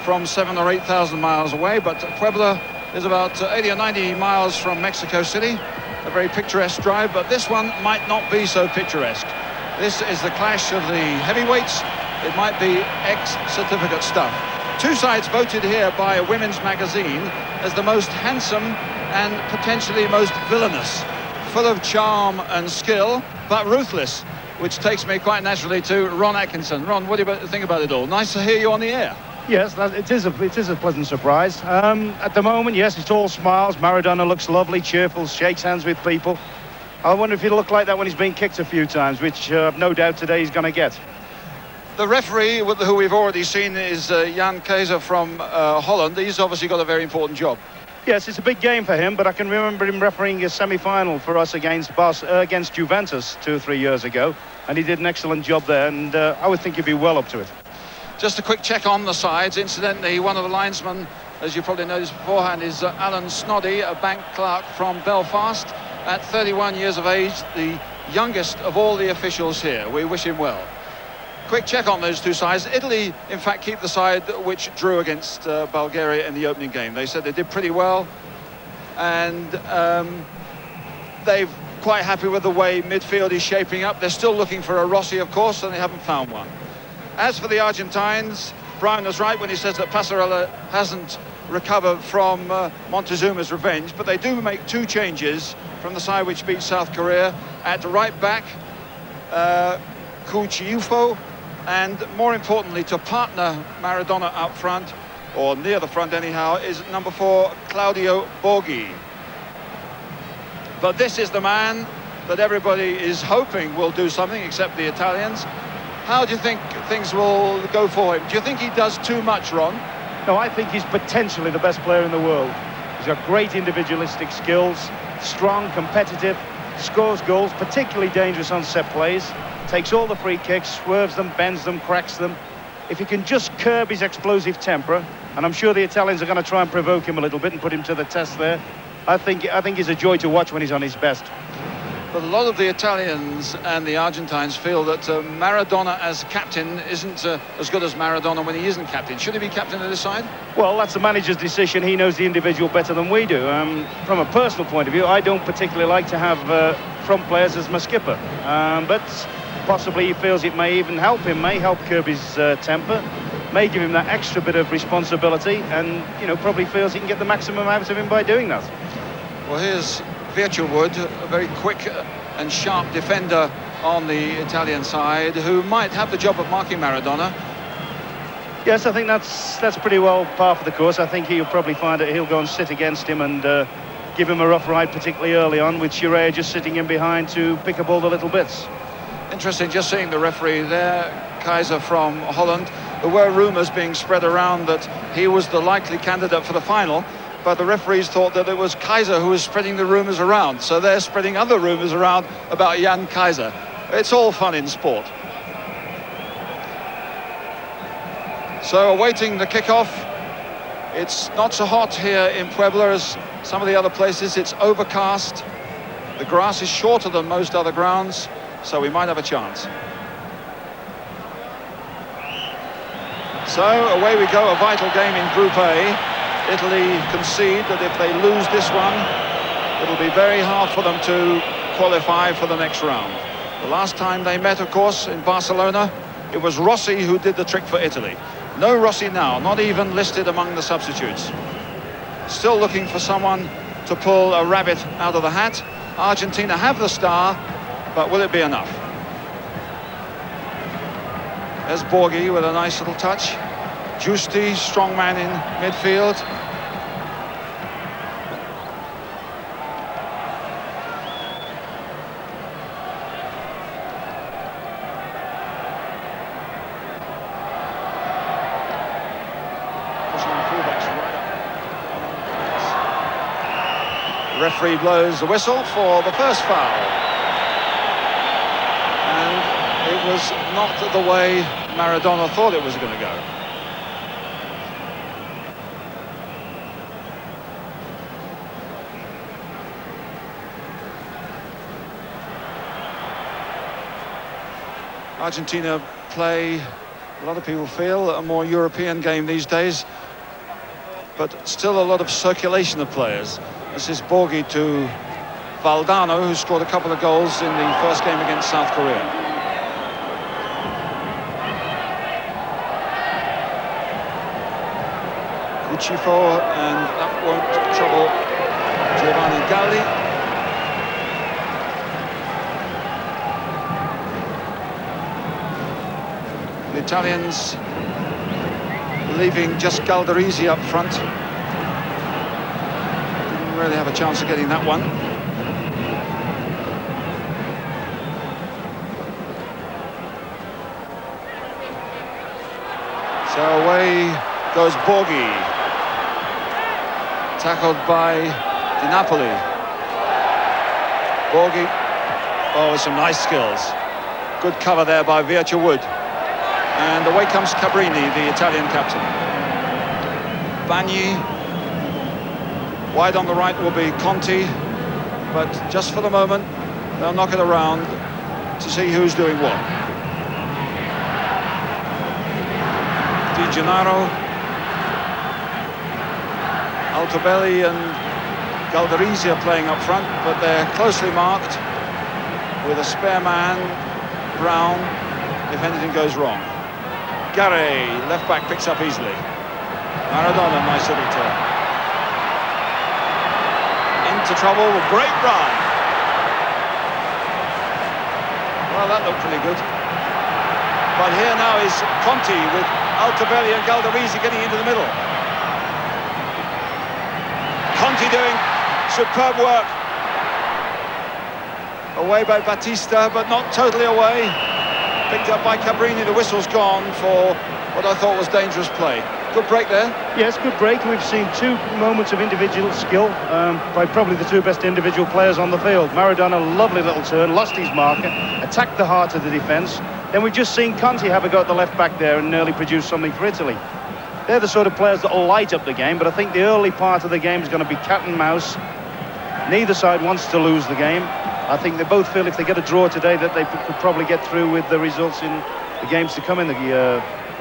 from 7,000 or 8,000 miles away, but Puebla is about 80 or 90 miles from Mexico City. A very picturesque drive, but this one might not be so picturesque. This is the clash of the heavyweights. It might be ex-certificate stuff. Two sides voted here by a women's magazine as the most handsome and potentially most villainous, full of charm and skill, but ruthless, which takes me quite naturally to Ron Atkinson. Ron, what do you think about it all? Nice to hear you on the air. Yes, it is a pleasant surprise. At the moment, yes, it's all smiles. Maradona looks lovely, cheerful, shakes hands with people. I wonder if he'll look like that when he's been kicked a few times, which no doubt today he's going to get. The referee, who we've already seen, is Jan Keizer from Holland. He's obviously got a very important job. Yes, it's a big game for him, but I can remember him refereeing a semi-final for us against Juventus 2 or 3 years ago, and he did an excellent job there, and I would think he'd be well up to it. Just a quick check on the sides. Incidentally, one of the linesmen, as you probably noticed beforehand, is Alan Snoddy, a bank clerk from Belfast. At 31 years of age, the youngest of all the officials here. We wish him well. Quick check on those two sides. Italy, in fact, keep the side which drew against Bulgaria in the opening game. They said they did pretty well, and they're quite happy with the way midfield is shaping up. They're still looking for a Rossi, of course, and they haven't found one. As for the Argentines, Brian was right when he says that Passarella hasn't recovered from Montezuma's revenge, but they do make two changes from the side which beat South Korea. At right back, Cuciuffo, and more importantly, to partner Maradona up front, or near the front anyhow, is number 4, Claudio Borghi. But this is the man that everybody is hoping will do something, except the Italians. How do you think things will go for him? Do you think he does too much, Ron? No, I think he's potentially the best player in the world. He's got great individualistic skills, strong, competitive, scores goals, particularly dangerous on set plays, takes all the free kicks, swerves them, bends them, cracks them. If he can just curb his explosive temper, and I'm sure the Italians are going to try and provoke him a little bit and put him to the test there, I think he's a joy to watch when he's on his best. But a lot of the Italians and the Argentines feel that Maradona as captain isn't as good as Maradona when he isn't captain. Should he be captain of this side? Well, that's the manager's decision. He knows the individual better than we do. From a personal point of view, I don't particularly like to have front players as my skipper. But possibly he feels it may even help him, may help curb his temper, may give him that extra bit of responsibility, and, probably feels he can get the maximum out of him by doing that. Well, here's Wood, a very quick and sharp defender on the Italian side, who might have the job of marking Maradona. Yes, I think that's pretty well par for the course. I think he'll probably find that he'll go and sit against him and give him a rough ride, particularly early on, with Jorge just sitting in behind to pick up all the little bits. Interesting, just seeing the referee there, Keizer from Holland. There were rumours being spread around that he was the likely candidate for the final, but the referees thought that it was Keizer who was spreading the rumours around. So they're spreading other rumours around about Jan Keizer. It's all fun in sport. So awaiting the kickoff. It's not so hot here in Puebla as some of the other places. It's overcast. The grass is shorter than most other grounds, so we might have a chance. So away we go, a vital game in Group A. Italy concede that if they lose this one, it'll be very hard for them to qualify for the next round. The last time they met, of course, in Barcelona, it was Rossi who did the trick for Italy. No Rossi now, not even listed among the substitutes. Still looking for someone to pull a rabbit out of the hat. Argentina have the star, but will it be enough? There's Borghi with a nice little touch. Giusti, strong man in midfield. The referee blows the whistle for the first foul. And it was not the way Maradona thought it was going to go. Argentina play A lot of people feel a more European game these days, but still a lot of circulation of players. This is Borghi to Valdano, who scored a couple of goals in the first game against South Korea. Cuciuffo, and that won't trouble Giovanni Galli. The Italians leaving just Galdarese up front. Didn't really have a chance of getting that one. So away goes Borghi, tackled by Di Napoli. Borghi, oh, some nice skills. Good cover there by Virtua Wood. And away comes Cabrini, the Italian captain. Bagni, wide on the right will be Conti, but just for the moment, they'll knock it around to see who's doing what. Di Gennaro, Altobelli and Galdarese are playing up front, but they're closely marked with a spare man, Brown, if anything goes wrong. Garre, left back, picks up easily. Maradona, nice little turn. Into trouble, great run. Well, that looked pretty good. But here now is Conti with Altobelli and Galdarese getting into the middle. Conti doing superb work. Away by Batista, but not totally away. Picked up by Cabrini, the whistle's gone for what I thought was dangerous play. Good break there. Yes, good break. We've seen two moments of individual skill by probably the two best individual players on the field. Maradona, lovely little turn, lost his marker, attacked the heart of the defence. Then we've just seen Conti have a go at the left back there and nearly produce something for Italy. They're the sort of players that will light up the game, but I think the early part of the game is going to be cat and mouse. Neither side wants to lose the game. I think they both feel if they get a draw today that they could probably get through with the results in the games to come in the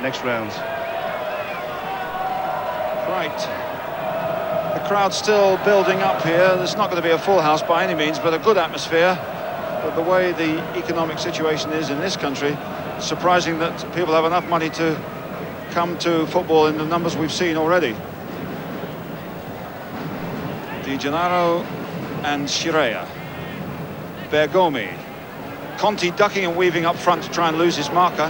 next rounds. Right. The crowd's still building up here. There's not going to be a full house by any means, but a good atmosphere. But the way the economic situation is in this country, it's surprising that people have enough money to come to football in the numbers we've seen already. Di Gennaro and Scirea. Bergomi. Conti ducking and weaving up front to try and lose his marker.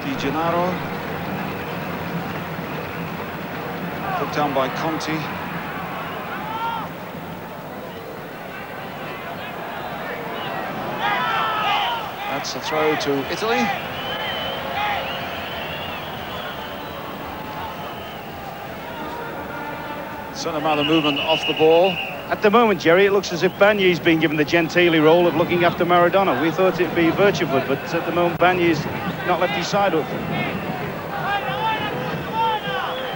Di Gennaro. Put down by Conti. That's a throw to Italy. Some amount of movement off the ball. At the moment, Jerry, it looks as if Bagni's been given the Gentili role of looking after Maradona. We thought it'd be Virtua, but at the moment, Bagni's not left his side up.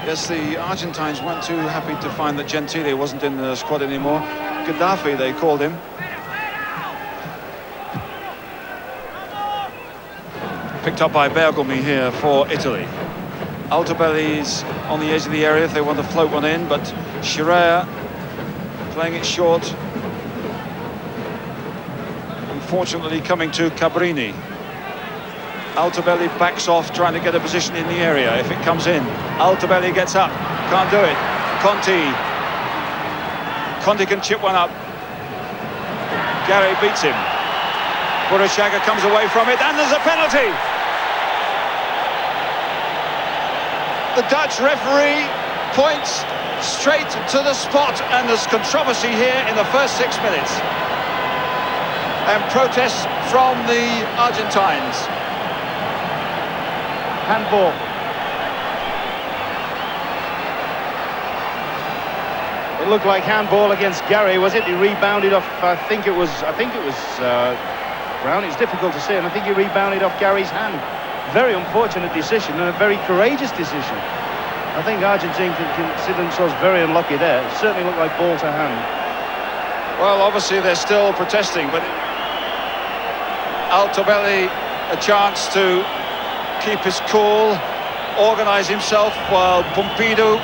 Yes, the Argentines weren't too happy to find that Gentili wasn't in the squad anymore. Gaddafi, they called him. Picked up by Bergomi here for Italy. Altobelli's on the edge of the area if they want to float one in, but Scirea playing it short. Unfortunately coming to Cabrini. Altobelli backs off, trying to get a position in the area. If it comes in, Altobelli gets up, can't do it. Conti can chip one up. Garre beats him. Burruchaga comes away from it, and there's a penalty. The Dutch referee points straight to the spot, and there's controversy here in the first 6 minutes. And protests from the Argentines. Handball. It looked like handball against Garre, was it? He rebounded off, I think it was Brown. It's difficult to say, and I think he rebounded off Garre's hand. Very unfortunate decision and a very courageous decision. I think Argentina can consider themselves very unlucky there. It certainly looked like ball to hand. Well, obviously they're still protesting, but Altobelli a chance to keep his cool, organise himself, while Pumpido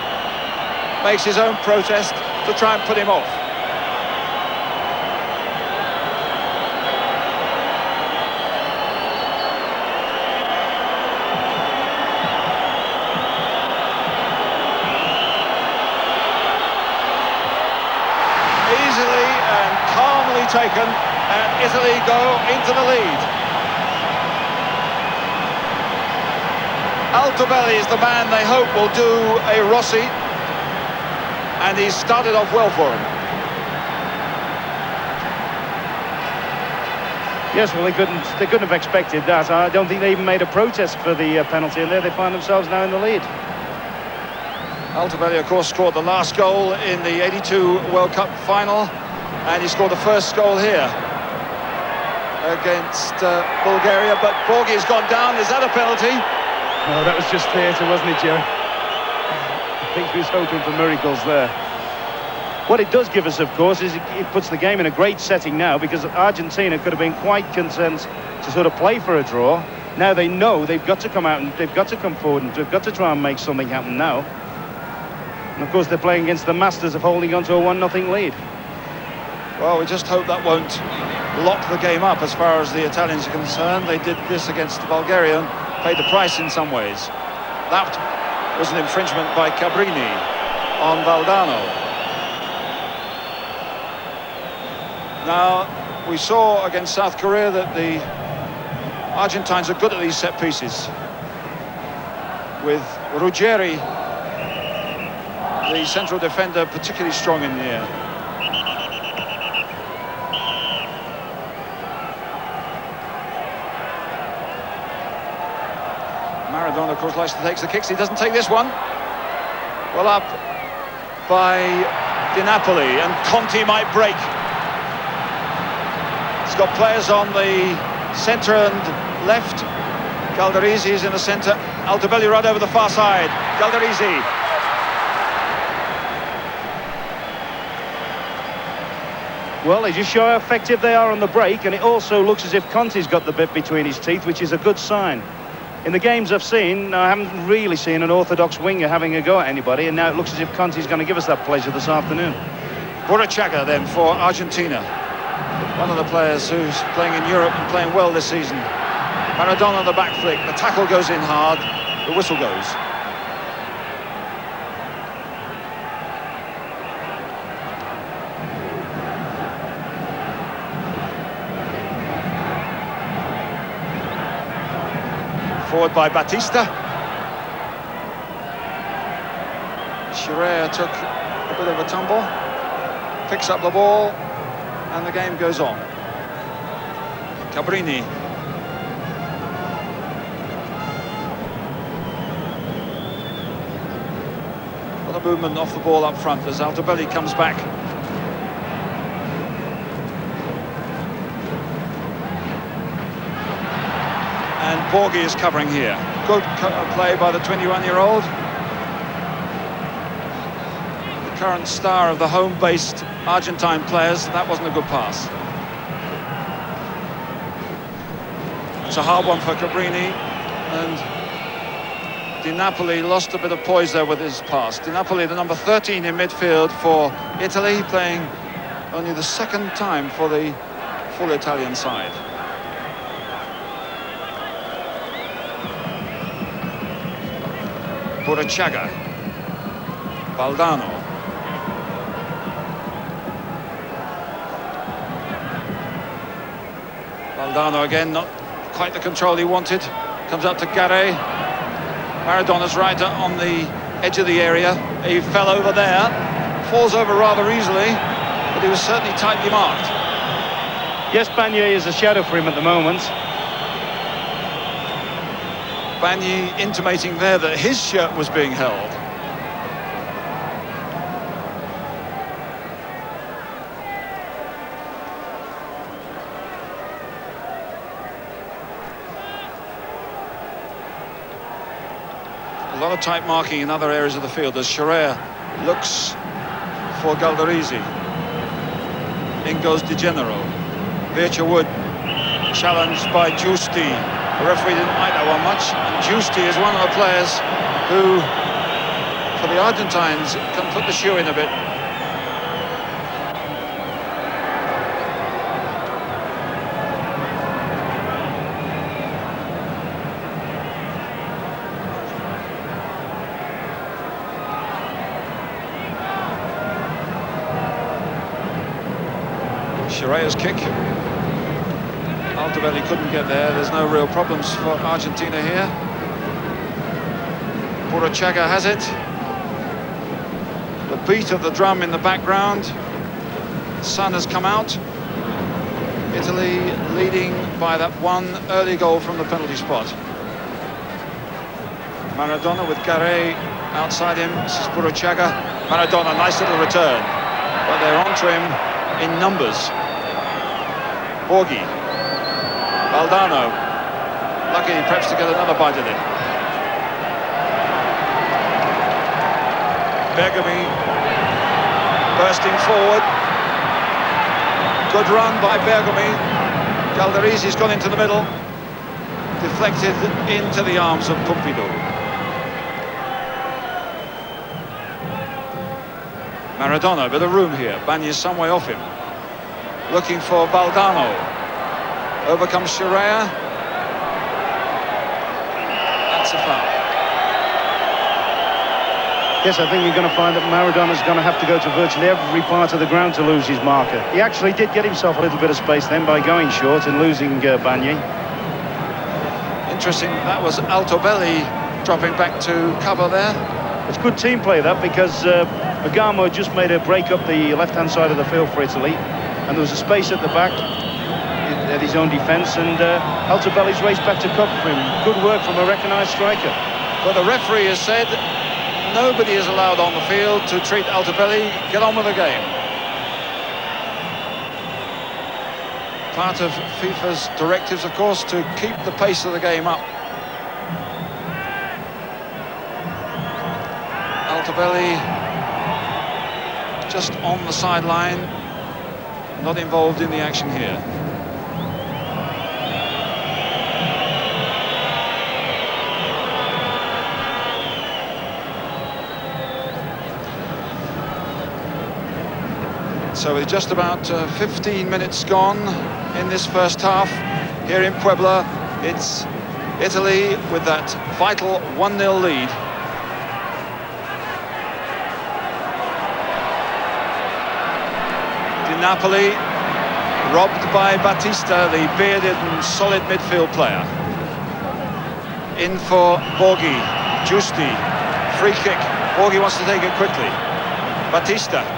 makes his own protest to try and put him off. Easily and calmly taken, and Italy go into the lead. Altobelli is the man they hope will do a Rossi, and he's started off well for him. Yes, well, they couldn't have expected that. I don't think they even made a protest for the penalty, and there they find themselves now in the lead. Altobelli, of course, scored the last goal in the '82 World Cup final, and he scored the first goal here against Bulgaria, but Borghi has gone down. Is that a penalty? Oh, that was just theatre, wasn't it, Joe? I think he was hoping for miracles there. What it does give us, of course, is it puts the game in a great setting now, because Argentina could have been quite content to sort of play for a draw. Now they know they've got to come out and they've got to come forward and they've got to try and make something happen now. And of course they're playing against the masters of holding on to a 1-0 lead. Well, we just hope that won't lock the game up as far as the Italians are concerned. They did this against Bulgaria and paid the price in some ways. That was an infringement by Cabrini on Valdano. Now, we saw against South Korea that the Argentines are good at these set pieces, with Ruggeri, the central defender, particularly strong in the air. Maradona, of course, likes to take the kicks. He doesn't take this one. Well up by Di Napoli, and Conti might break. He's got players on the centre and left. Galdarese is in the centre. Altobelli right over the far side. Galdarese. Well, they just show how effective they are on the break, and it also looks as if Conti's got the bit between his teeth, which is a good sign. In the games I've seen, I haven't really seen an orthodox winger having a go at anybody, and now it looks as if Conti's going to give us that pleasure this afternoon. Burruchaga then for Argentina. One of the players who's playing in Europe and playing well this season. Maradona on the back flick. The tackle goes in hard. The whistle goes. Forward by Batista. Schreier took a bit of a tumble, picks up the ball, and the game goes on. Cabrini. A lot of movement off the ball up front as Altobelli comes back. And Borghi is covering here. Good play by the 21-year-old. The current star of the home-based Argentine players. That wasn't a good pass. It's a hard one for Cabrini, and Di Napoli lost a bit of poise there with his pass. Di Napoli, the number 13 in midfield for Italy, playing only the second time for the full Italian side. Burruchaga, Valdano. Valdano again, not quite the control he wanted. Comes up to Garre. Maradona's right on the edge of the area. He fell over there, falls over rather easily, but he was certainly tightly marked. Yes, Bagné is a shadow for him at the moment. Bagné intimating there that his shirt was being held. lot of tight marking in other areas of the field as Scirea looks for Galdarese. In goes Di Genero. Virtua Wood challenged by Giusti. The referee didn't like that one much. And Giusti is one of the players who, for the Argentines, can put the shoe in a bit. Scirea's kick. Altobelli couldn't get there. There's no real problems for Argentina here. Burruchaga has it. The beat of the drum in the background. The sun has come out. Italy leading by that one early goal from the penalty spot. Maradona with Garre outside him. This is Burruchaga. Maradona, nice little return. But they're onto him in numbers. Borghi. Valdano. Lucky perhaps to get another bite at it. Bergami bursting forward. Good run by Bergami. Galdarese's gone into the middle. Deflected into the arms of Pumpido. Maradona, a bit of room here. Bagna's some way off him. Looking for Valdano. Overcomes Scirea. That's a foul. Yes, I think you're going to find that Maradona's going to have to go to virtually every part of the ground to lose his marker. He actually did get himself a little bit of space then by going short and losing Bagni. Interesting, that was Altobelli dropping back to cover there. It's good team play, that, because Bergamo just made a break up the left-hand side of the field for Italy, and there was a space at the back at his own defence, and Altobelli's raced back to cover for him. Good work from a recognised striker. But the referee has said nobody is allowed on the field to treat Altobelli. Get on with the game. Part of FIFA's directives, of course, to keep the pace of the game up. Altobelli just on the sideline, not involved in the action here. So with just about 15 minutes gone in this first half here in Puebla, it's Italy with that vital 1-0 lead. Di Napoli robbed by Batista, the bearded and solid midfield player. In for Borghi. Giusti, free kick. Borghi wants to take it quickly. Batista.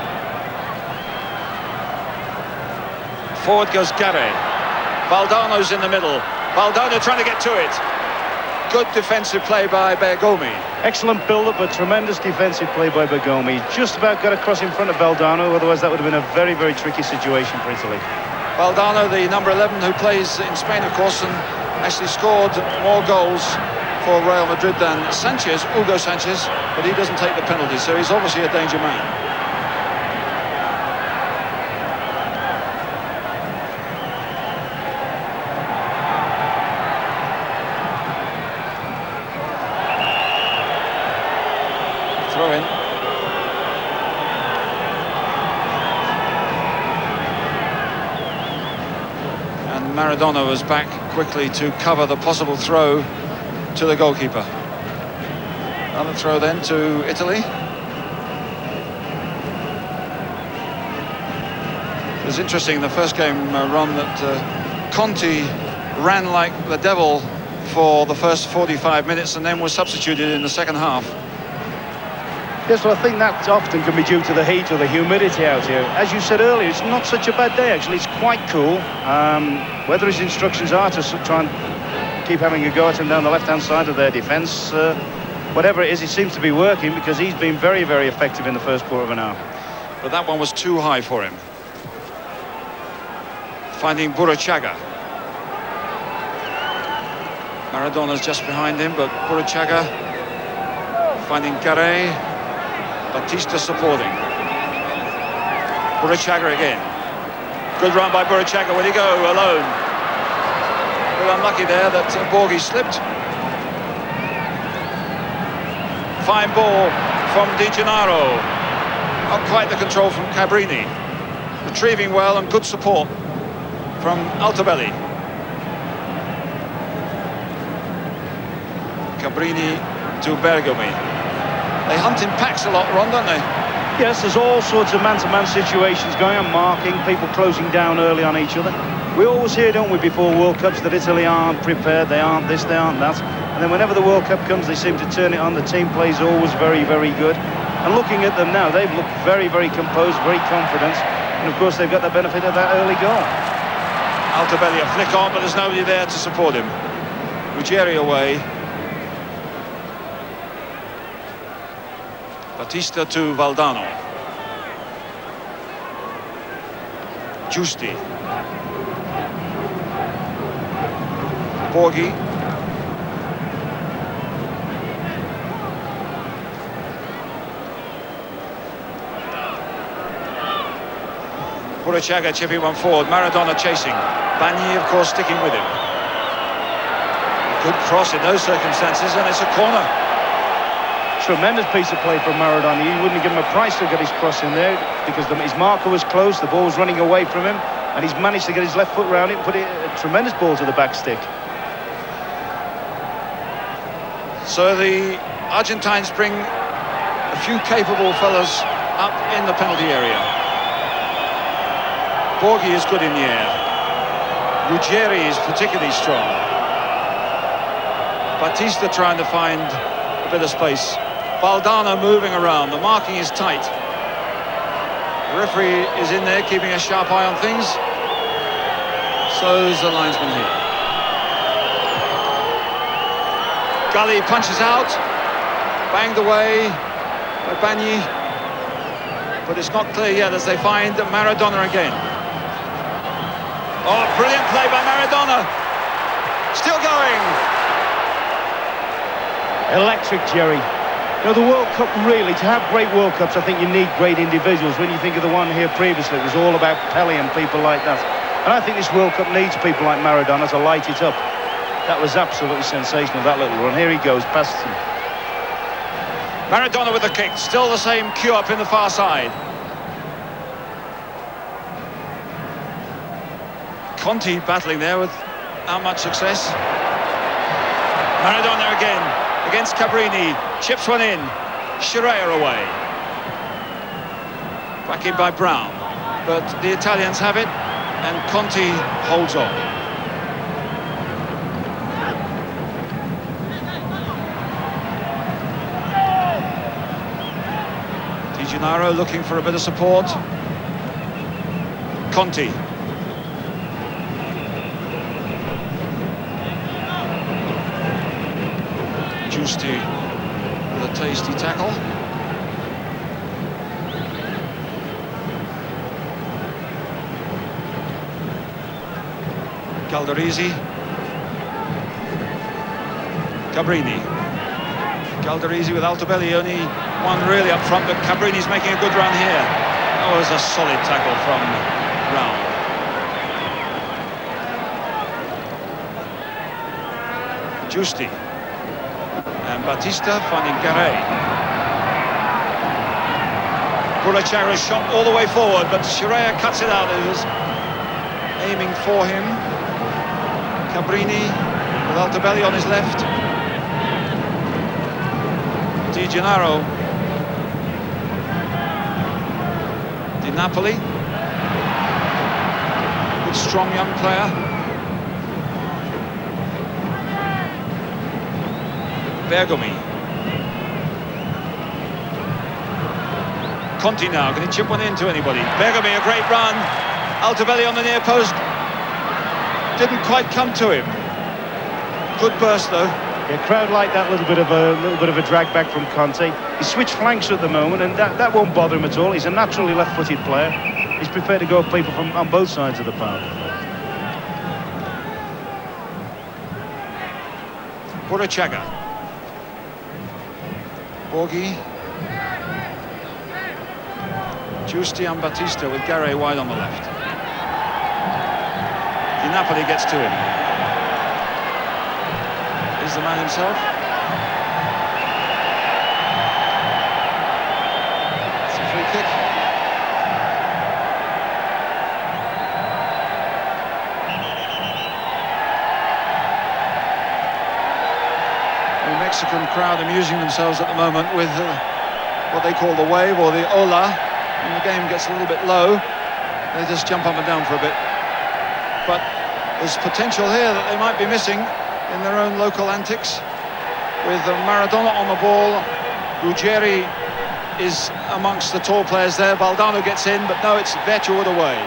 Forward goes Garre. Valdano's in the middle. Valdano trying to get to it. Good defensive play by Bergami. Excellent build-up, but tremendous defensive play by Bergami. Just about got across in front of Valdano, otherwise that would have been a very, very tricky situation for Italy. Valdano, the number 11 who plays in Spain, of course, and actually scored more goals for Real Madrid than Sanchez, Hugo Sanchez, but he doesn't take the penalty, so he's obviously a danger man. Throw in. And Maradona was back quickly to cover the possible throw to the goalkeeper. Another throw then to Italy. It was interesting, the first game run that Conti ran like the devil for the first 45 minutes and then was substituted in the second half. Yes, well, I think that often can be due to the heat or the humidity out here. As you said earlier, it's not such a bad day, actually. It's quite cool. Whether his instructions are to try and keep having a go at him down the left-hand side of their defence, whatever it is, it seems to be working, because he's been very, very effective in the first quarter of an hour. But that one was too high for him. Finding Burruchaga. Maradona's just behind him, but Burruchaga finding Garre. Batista supporting. Burruchaga again. Good run by Burruchaga. Will he go alone? A bit unlucky there that Borghi slipped. Fine ball from Di Gennaro. Not quite the control from Cabrini. Retrieving well and good support from Altobelli. Cabrini to Bergomi. They hunt in packs a lot, Ron, don't they? Yes, there's all sorts of man-to-man situations going on, marking, people closing down early on each other. We always hear, don't we, before World Cups, that Italy aren't prepared, they aren't this, they aren't that. And then whenever the World Cup comes, they seem to turn it on. The team play is always very, very good. And looking at them now, they've looked very, very composed, very confident. And of course, they've got the benefit of that early goal. Altobelli a flick on, but there's nobody there to support him. Ruggeri away. Batista to Valdano. Giusti. Borghi. Burruchaga chipping one forward. Maradona chasing. Bagni, of course, sticking with him. Good cross in those circumstances, and it's a corner. Tremendous piece of play from Maradona. He wouldn't give him a price to get his cross in there because his marker was close, the ball was running away from him, and he's managed to get his left foot round it and put a tremendous ball to the back stick. So the Argentines bring a few capable fellas up in the penalty area. Borghi is good in the air. Ruggeri is particularly strong. Batista trying to find a bit of space. Valdano moving around. The marking is tight. The referee is in there keeping a sharp eye on things. So is the linesman here. Gully punches out. Banged away by Bagni. But it's not clear yet as they find Maradona again. Oh, brilliant play by Maradona. Still going. Electric, Jerry. You know, the World Cup, really, to have great World Cups, I think you need great individuals. When you think of the one here previously, it was all about Pelé and people like that. And I think this World Cup needs people like Maradona to light it up. That was absolutely sensational, that little run. Here he goes, past him. Maradona with the kick, still the same queue up in the far side. Conti battling there without much success. Maradona again, against Cabrini, chips one in, Scirea away. Back in by Brown, but the Italians have it, and Conti holds on. Di Gennaro looking for a bit of support. Conti. Giusti with a tasty tackle. Calderisi. Cabrini. Calderisi with Altobelli, only one really up front, but Cabrini's making a good run here. That was a solid tackle from Brown. Giusti. And Batista finding Garre. Burruchaga shot all the way forward, but Scirea cuts it out. It was aiming for him. Cabrini with Altobelli on his left. Di Gennaro. Di Napoli. Good strong young player. Bergomi. Conti now, can he chip one into anybody? Bergomi, a great run. Altobelli on the near post. Didn't quite come to him. Good burst though. Yeah, crowd like that, little bit of a drag back from Conte. He switched flanks at the moment, and that won't bother him at all. He's a naturally left-footed player. He's prepared to go with people from on both sides of the park. Borghi. Giusti and Batista with Garre wide on the left. Di Napoli gets to him. Is the man himself. It's a free kick. The Mexican crowd amusing themselves at the moment with what they call the wave or the ola. When the game gets a little bit low, they just jump up and down for a bit. But there's potential here that they might be missing in their own local antics. With Maradona on the ball, Ruggeri is amongst the tall players there. Valdano gets in, but no, it's Virtuoso away.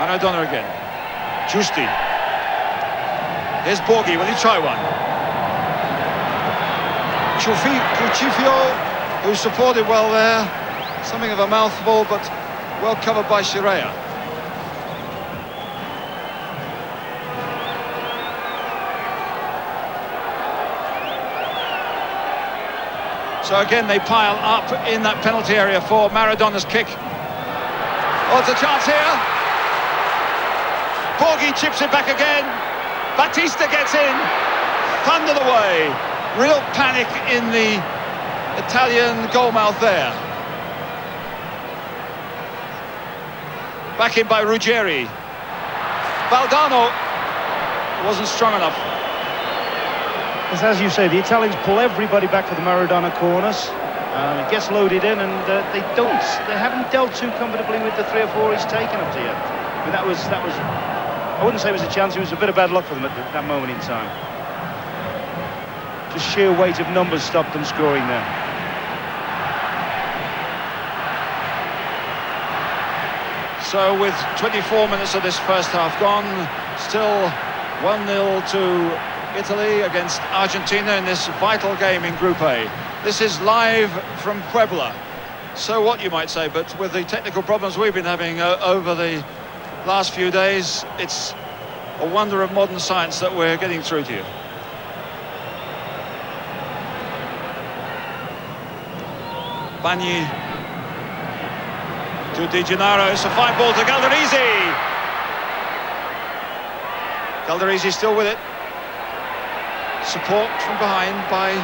Maradona again. Giusti. Here's Borghi, will he try one? Cuciuffo, who supported well there. Something of a mouthful, but well covered by Shirea. So again, they pile up in that penalty area for Maradona's kick. Oh, it's a chance here. Borghi chips it back again. Batista gets in. Thundered away. Real panic in the Italian goalmouth there. Back in by Ruggeri. Valdano wasn't strong enough. As you say, the Italians pull everybody back for the Maradona corners. It gets loaded in, and they haven't dealt too comfortably with the 3 or 4 he's taken up to yet. I mean, that was. I wouldn't say it was a chance. It was a bit of bad luck for them at that moment in time. Just sheer weight of numbers stopped them scoring there. So with 24 minutes of this first half gone, still 1-0 to Italy against Argentina in this vital game in Group A. This is live from Puebla. So what, you might say, but with the technical problems we've been having over the last few days, it's a wonder of modern science that we're getting through to you. Bagni to Di Gennaro. It's a fine ball to Calderisi. Calderisi still with it. Support from behind by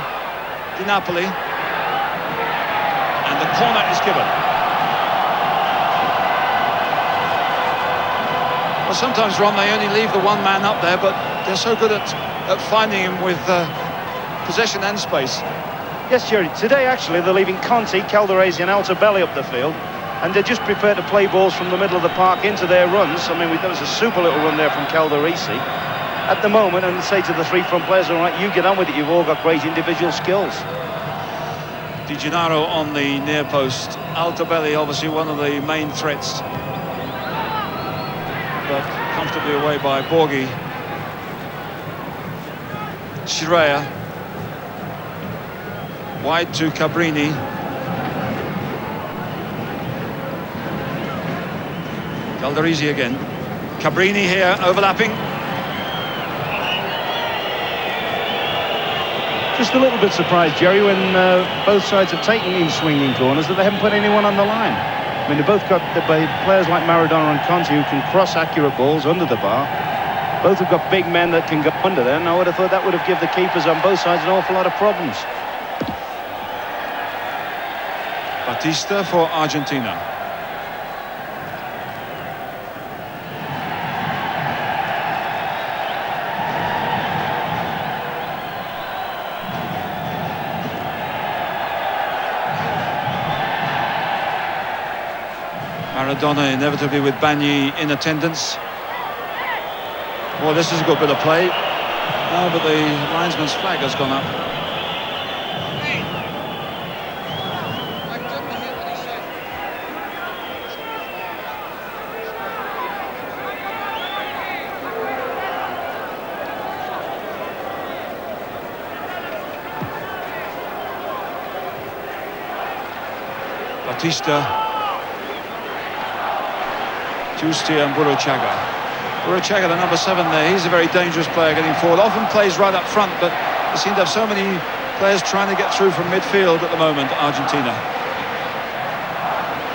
Di Napoli. And the corner is given. Well, sometimes, Ron, they only leave the one man up there, but they're so good at finding him with possession and space. Yes, Jerry. Today, actually, they're leaving Conti, Calderisi and Altobelli up the field, and they just prefer to play balls from the middle of the park into their runs. I mean, there was a super little run there from Calderisi at the moment, and say to the 3 front players, all right, you get on with it, you've all got great individual skills. Di Gennaro on the near post. Altobelli, obviously, one of the main threats, but comfortably away by Borghi. Shirea. Wide to Cabrini. Calderisi again. Cabrini here, overlapping. Just a little bit surprised, Jerry, when both sides have taken these swinging corners, that they haven't put anyone on the line. I mean, they've both got players like Maradona and Conti who can cross accurate balls under the bar. Both have got big men that can go under there, and I would have thought that would have given the keepers on both sides an awful lot of problems. Batista for Argentina. Maradona inevitably with Bagni in attendance. Well, this is a good bit of play. No, but the linesman's flag has gone up. Batista, Giusti and Burruchaga. Burruchaga, the number 7 there, he's a very dangerous player getting forward. Often plays right up front, but they seem to have so many players trying to get through from midfield at the moment, Argentina.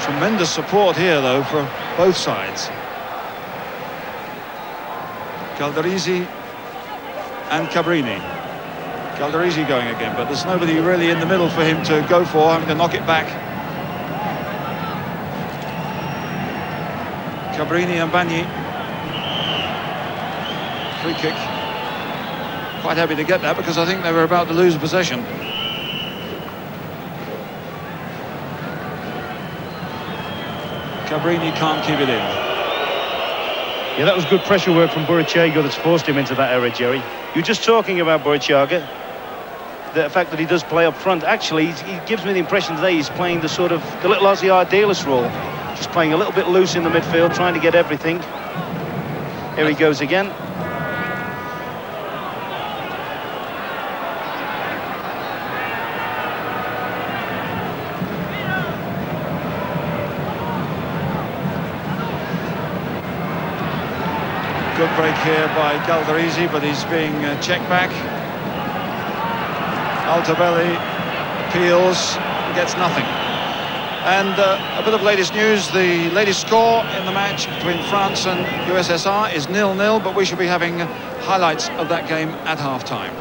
Tremendous support here, though, for both sides. Calderisi and Cabrini. Calderisi going again, but there's nobody really in the middle for him to go for, having to knock it back. Cabrini and Bagni. Free kick. Quite happy to get that because I think they were about to lose possession. Cabrini can't keep it in. Yeah, that was good pressure work from Burruchaga that's forced him into that error, Jerry. You're just talking about Burruchaga, the fact that he does play up front. Actually, he gives me the impression today he's playing the little Aussie idealist role, just playing a little bit loose in the midfield, trying to get everything. Here he goes again. Good break here by Calderisi, but he's being checked back. Altobelli appeals, gets nothing. And a bit of latest news, the latest score in the match between France and USSR is 0-0, but we should be having highlights of that game at half-time.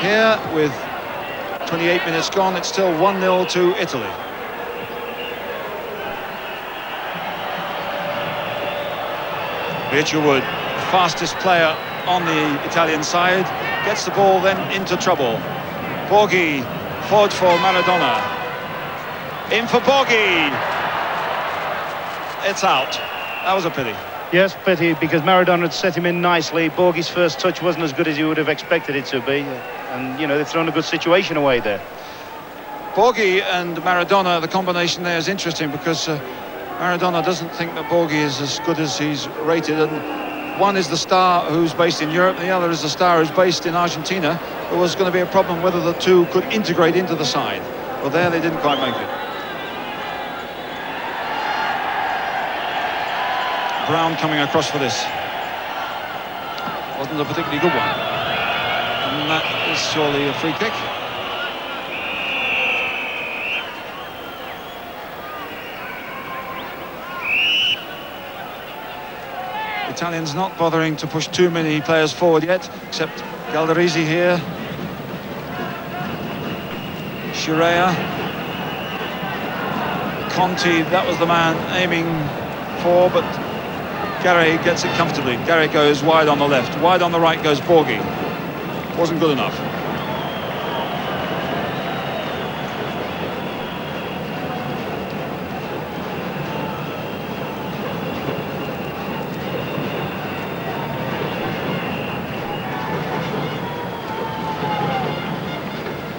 Here, with 28 minutes gone, it's still 1-0 to Italy. Wood, fastest player on the Italian side, gets the ball then into trouble. Borghi, forward for Maradona. In for Borghi. It's out. That was a pity. Yes, pity, because Maradona had set him in nicely. Borghi's first touch wasn't as good as you would have expected it to be. And, you know, they've thrown a good situation away there. Borghi and Maradona, the combination there is interesting because Maradona doesn't think that Borghi is as good as he's rated, and one is the star who's based in Europe, and the other is the star who's based in Argentina. There was going to be a problem whether the two could integrate into the side. Well, there they didn't quite make it. Brown coming across for this. Wasn't a particularly good one. And that is surely a free kick. Italians not bothering to push too many players forward yet, except Calderisi here. Scirea. Conti, that was the man aiming for, but Garre gets it comfortably. Garre goes wide on the left. Wide on the right goes Borghi. Wasn't good enough.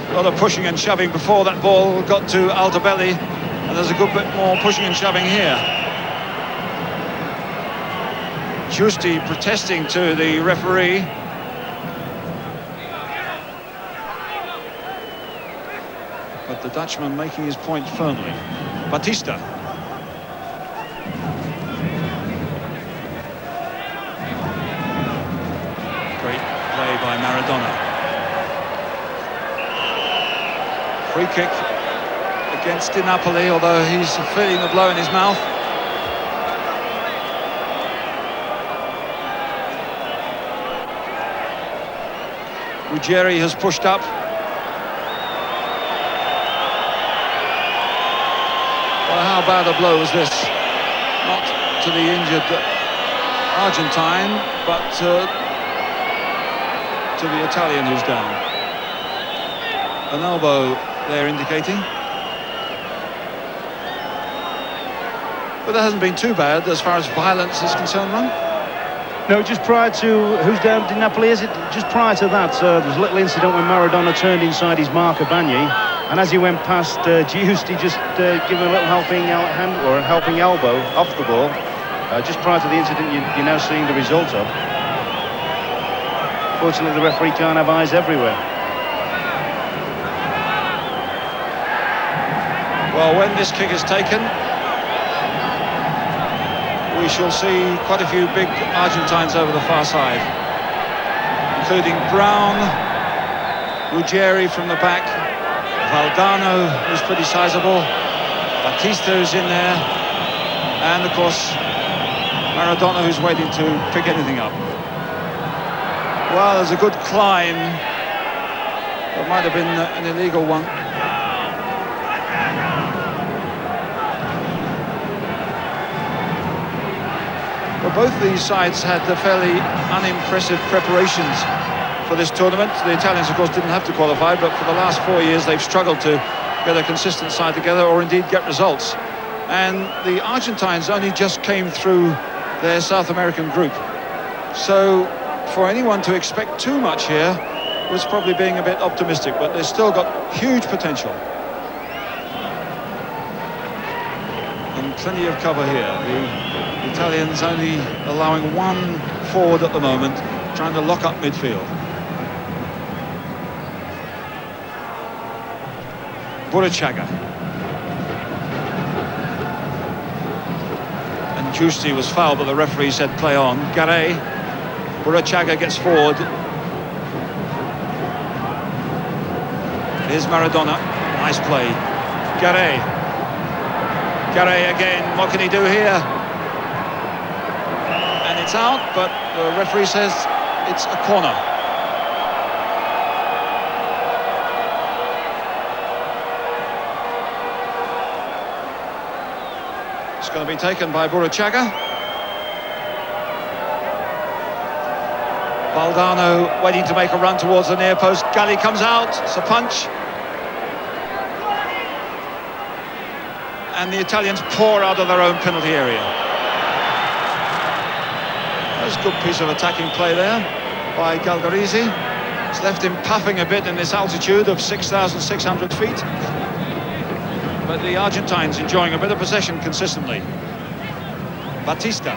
A lot of pushing and shoving before that ball got to Altobelli, and there's a good bit more pushing and shoving here. Giusti protesting to the referee. But the Dutchman making his point firmly. Batista. Great play by Maradona. Free kick against Di Napoli, although he's feeling the blow in his mouth. Ruggeri has pushed up. Well, how bad a blow was this? Not to the injured Argentine, but to the Italian who's down. An elbow they're indicating. But that hasn't been too bad as far as violence is concerned, Ron. No, just prior to, who's down, Di Napoli, is it? Just prior to that, there was a little incident when Maradona turned inside his marker, Bagni, and as he went past Giusti, just gave him a little helping hand or a helping elbow off the ball. Just prior to the incident you're now seeing the result of. Fortunately, the referee can't have eyes everywhere. Well, when this kick is taken, we shall see quite a few big Argentines over the far side, including Brown, Ruggeri from the back, Valdano, who's pretty sizable, Batista is in there, and of course Maradona, who's waiting to pick anything up. Well, there's a good climb. It might have been an illegal one. Well, both these sides had fairly unimpressive preparations for this tournament. The Italians, of course, didn't have to qualify, but for the last 4 years they've struggled to get a consistent side together, or indeed get results. And the Argentines only just came through their South American group. So for anyone to expect too much here was probably being a bit optimistic, but they've still got huge potential. And plenty of cover here. The Italians only allowing one forward at the moment, trying to lock up midfield. Burruchaga. And Giusti was fouled, but the referee said play on. Garre. Burruchaga gets forward. Here's Maradona. Nice play. Garre. Garre again. What can he do here? And it's out, but the referee says it's a corner. It's going to be taken by Burruchaga. Valdano waiting to make a run towards the near post. Galli comes out. It's a punch. And the Italians pour out of their own penalty area. That's a good piece of attacking play there by Galgarisi. It's left him puffing a bit in this altitude of 6,600 feet. But the Argentines enjoying a bit of possession consistently. Batista.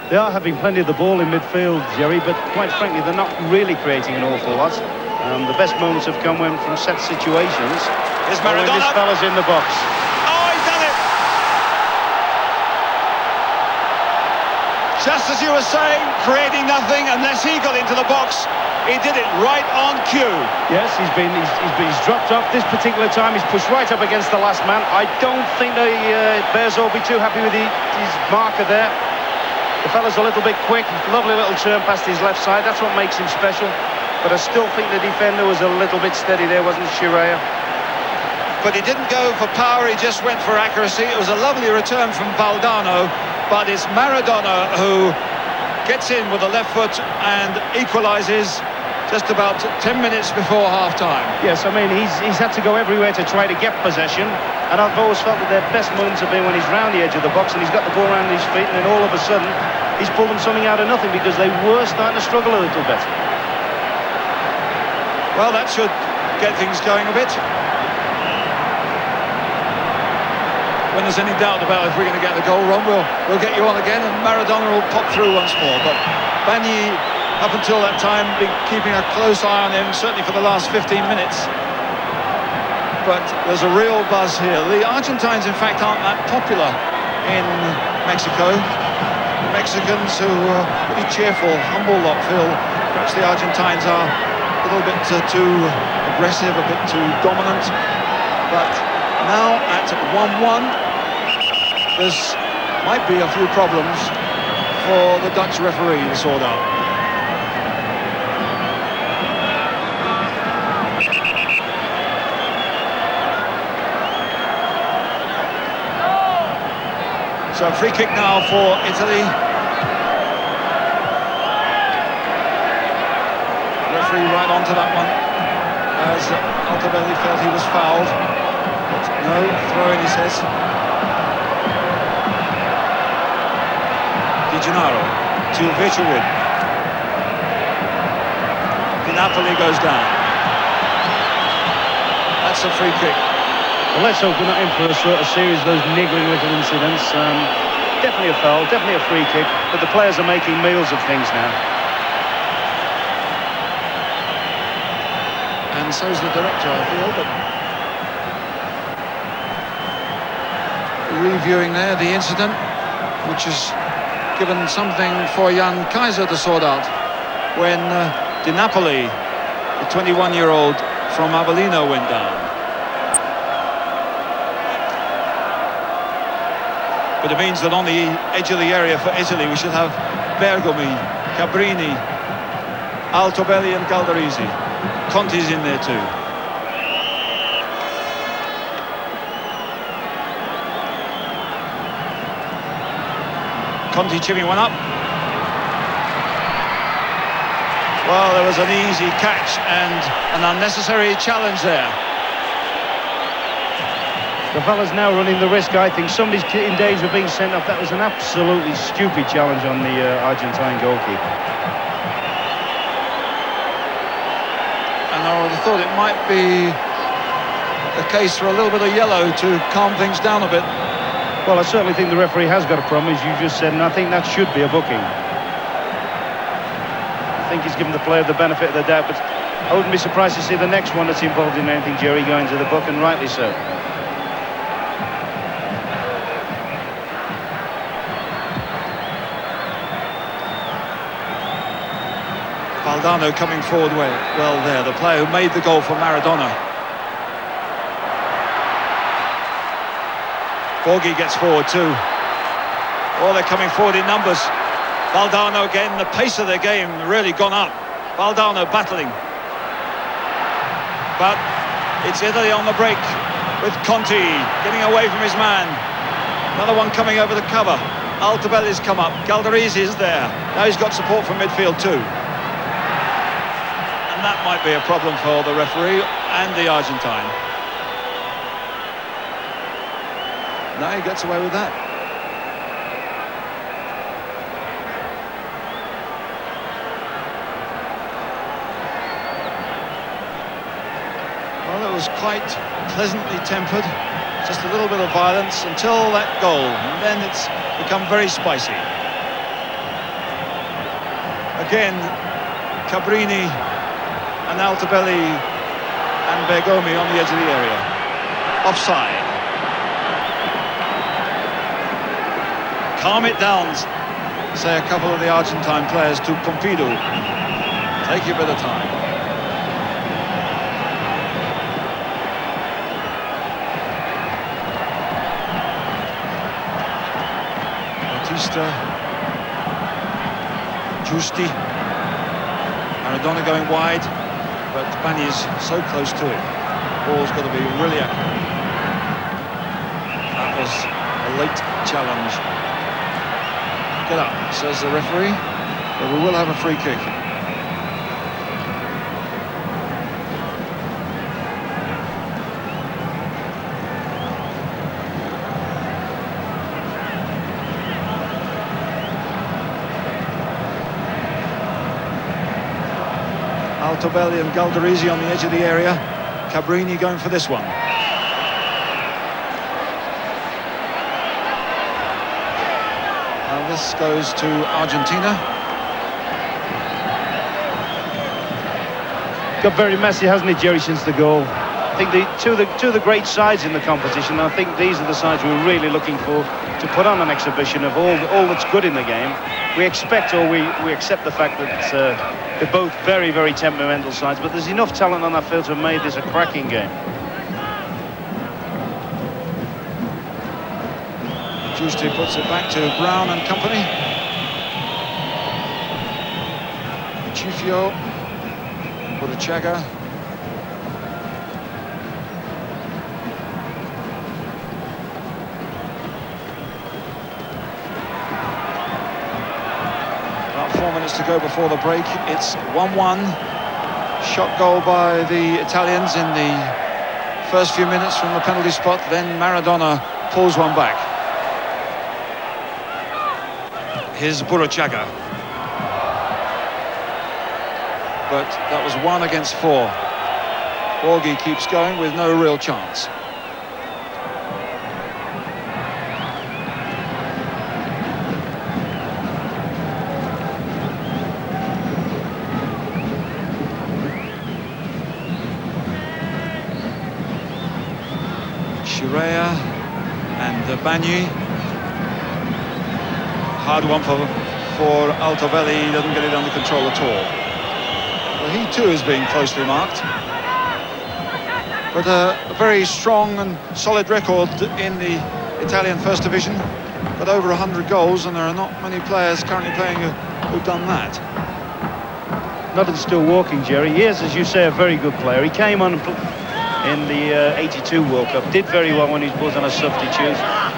They are having plenty of the ball in midfield, Jerry, but quite frankly, they're not really creating an awful lot. The best moments have come when from set situations. Here's Maradona. When this fella's in the box. Oh, he's done it! Just as you were saying, creating nothing unless he got into the box. He did it right on cue. Yes, he's dropped off this particular time. He's pushed right up against the last man. I don't think the Bears will be too happy with his marker there. The fella's a little bit quick. Lovely little turn past his left side. That's what makes him special. But I still think the defender was a little bit steady there, wasn't Shiraya? But he didn't go for power, he just went for accuracy. It was a lovely return from Valdano, but it's Maradona who gets in with the left foot and equalises just about 10 minutes before half-time. Yes, I mean, he's had to go everywhere to try to get possession, and I've always felt that their best moments have been when he's round the edge of the box and he's got the ball around his feet, and then all of a sudden he's pulled them something out of nothing because they were starting to struggle a little bit. Well, that should get things going a bit. When there's any doubt about if we're going to get the goal wrong, we'll get you on again, and Maradona will pop through once more. But Bagni, up until that time, been keeping a close eye on him, certainly for the last 15 minutes. But there's a real buzz here. The Argentines, in fact, aren't that popular in Mexico. The Mexicans, who are pretty cheerful, humble lot, feel perhaps the Argentines are a little bit too aggressive, a bit too dominant. But now at 1-1, there might be a few problems for the Dutch referee to sort out. So free kick now for Italy. Referee right onto that one, as Altobelli felt he was fouled. But no, throw in, he says. Di Gennaro to Vichwood. Di Napoli goes down. That's a free kick. Well, let's hope we're not in for a sort of series of those niggling little incidents. Definitely a foul, definitely a free kick, but the players are making meals of things now. And so's the director, I feel, but reviewing there the incident, which has given something for young Keizer to sort out when Di Napoli, the 21-year-old from Avellino, went down. But it means that on the edge of the area for Italy we should have Bergomi, Cabrini, Altobelli and Galdarese. Conti's in there too. Conti chipping one up. Well, there was an easy catch and an unnecessary challenge there. The fella's now running the risk, I think. Somebody's in danger of being sent off. That was an absolutely stupid challenge on the Argentine goalkeeper. And I would have thought it might be a case for a little bit of yellow to calm things down a bit. Well, I certainly think the referee has got a problem, as you just said, and I think that should be a booking. I think he's given the player the benefit of the doubt, but I wouldn't be surprised to see the next one that's involved in anything, Jerry, going to the book, and rightly so. Valdano coming forward well there, the player who made the goal for Maradona. Borghi gets forward too. Oh, they're coming forward in numbers. Valdano again, the pace of their game really gone up. Valdano battling. But it's Italy on the break with Conti getting away from his man. Another one coming over the cover. Altobelli's come up. Galdarese is there. Now he's got support from midfield too. And that might be a problem for the referee and the Argentine. Now he gets away with that. Well, it was quite pleasantly tempered. Just a little bit of violence until that goal. And then it's become very spicy. Again, Cabrini and Altobelli and Bergomi on the edge of the area. Offside. Calm it down, say a couple of the Argentine players to Pumpido. Take your bit of time. Batista. Giusti. Maradona going wide, but Bani is so close to it. Ball's got to be really accurate. That was a late challenge. Get up, says the referee, but we will have a free kick. Altobelli and Galdarese on the edge of the area. Cabrini going for this one. This goes to Argentina. Got very messy, hasn't it, Jerry, since the goal? I think two of the great sides in the competition. I think these are the sides we're really looking for to put on an exhibition of all that's good in the game. We expect, or we accept the fact that they're both very, very temperamental sides, but there's enough talent on that field to have made this a cracking game. Giusti puts it back to Brown and company. Cuciuffo, Burruchaga. About 4 minutes to go before the break. It's 1-1. Shot goal by the Italians in the first few minutes from the penalty spot. Then Maradona pulls one back. Here's Burruchaga. But that was 1 against 4. Borghi keeps going with no real chance. Shirea and Bagni. Hard one for Altobelli. He doesn't get it under control at all. Well, he too is being closely marked. But a very strong and solid record in the Italian First Division. Got over 100 goals, and there are not many players currently playing who've done that. Not and still walking, Jerry. He is, as you say, a very good player. He came on in the 82 World Cup, did very well when he was on a substitute,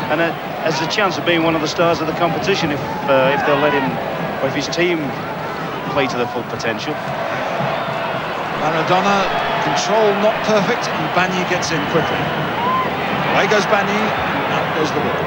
and has a chance of being one of the stars of the competition if they'll let him, or if his team play to their full potential. Maradona, control not perfect, and Bagni gets in quickly. Away goes Bagni, and out goes the ball.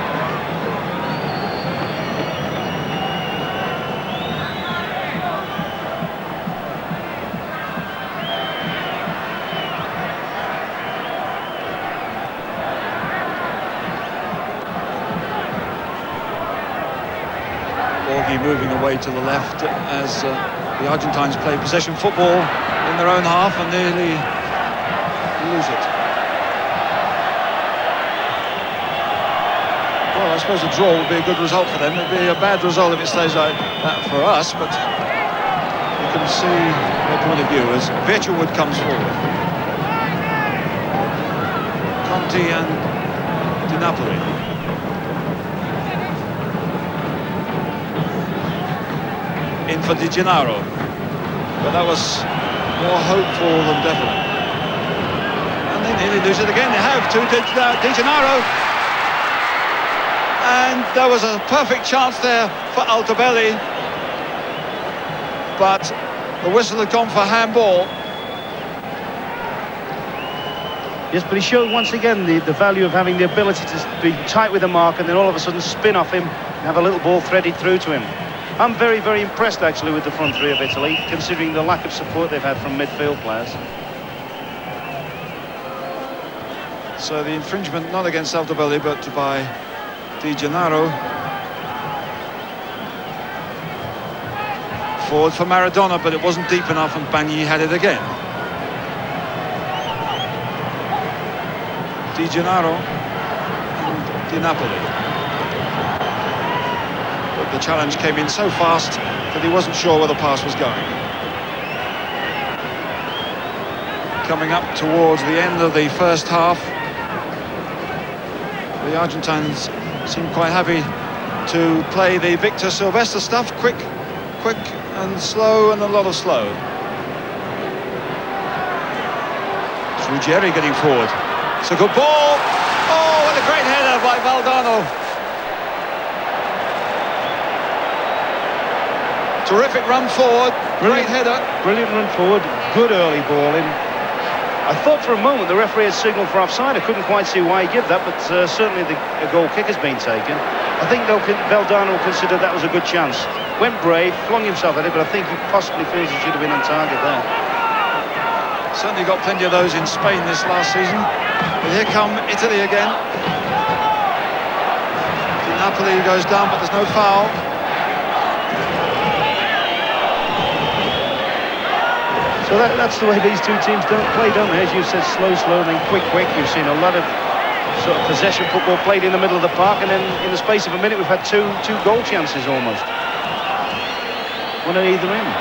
Borghi moving away to the left as the Argentines play possession football in their own half and nearly lose it. Well, I suppose a draw would be a good result for them. It would be a bad result if it stays like that for us, but you can see their point of view as Virtuewood comes forward. Conti and Di Napoli. In for Di Gennaro, but that was more hopeful than definite. And they nearly lose it again. They have to Di Gennaro, and there was a perfect chance there for Altobelli, but the whistle had gone for handball. Yes, but he showed once again the value of having the ability to be tight with the mark and then all of a sudden spin off him and have a little ball threaded through to him. I'm very, very impressed actually with the front three of Italy, considering the lack of support they've had from midfield players. So the infringement not against Altobelli but by Di Gennaro. Forward for Maradona, but it wasn't deep enough and Bagni had it again. Di Gennaro and Di Napoli. The challenge came in so fast that he wasn't sure where the pass was going. Coming up towards the end of the first half, the Argentines seem quite happy to play the Victor Silvestre stuff, quick and slow, and a lot of slow. It's Ruggeri getting forward. It's a good ball. Oh, what a great header by Valdano. Terrific run forward, great header. Brilliant run forward, good early ball in. I thought for a moment the referee had signalled for offside. I couldn't quite see why he gave that, but certainly a goal kick has been taken. I think Valdano considered that was a good chance. Went brave, flung himself at it, but I think he possibly feels he should have been on target there. Certainly got plenty of those in Spain this last season. But here come Italy again. Di Napoli goes down, but there's no foul. So that's the way these two teams don't play, don't they? As you said, slow, then quick. We've seen a lot of sort of possession football played in the middle of the park, and then in the space of a minute we've had two goal chances almost. One at either end.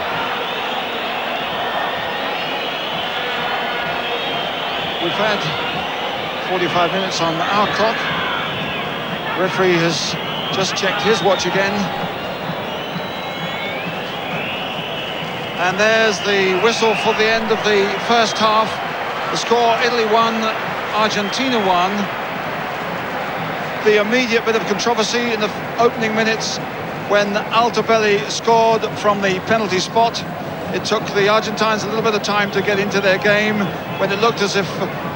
We've had 45 minutes on our clock. Referee has just checked his watch again. And there's the whistle for the end of the first half. The score, Italy 1, Argentina 1. The immediate bit of controversy in the opening minutes when Altobelli scored from the penalty spot. It took the Argentines a little bit of time to get into their game. When it looked as if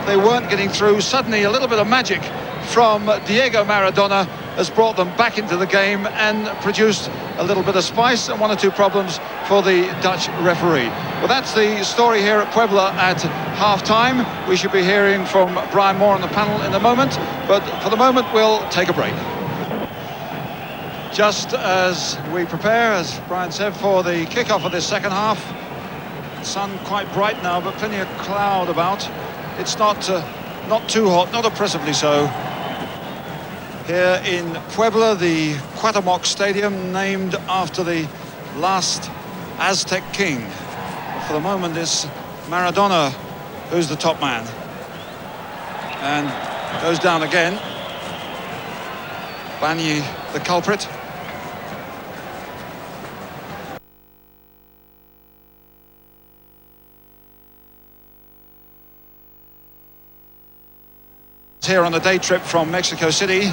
they weren't getting through, suddenly a little bit of magic from Diego Maradona has brought them back into the game and produced a little bit of spice and one or two problems for the Dutch referee. Well, that's the story here at Puebla at half-time. We should be hearing from Brian Moore on the panel in a moment, but for the moment we'll take a break. Just as we prepare, as Brian said, for the kick-off of this second half. The sun quite bright now, but plenty of cloud about. It's not too hot, not oppressively so. here in Puebla, the Cuauhtémoc Stadium, named after the last Aztec king. For the moment, it's Maradona who's the top man. And goes down again. Banyi, the culprit. Here on a day trip from Mexico City,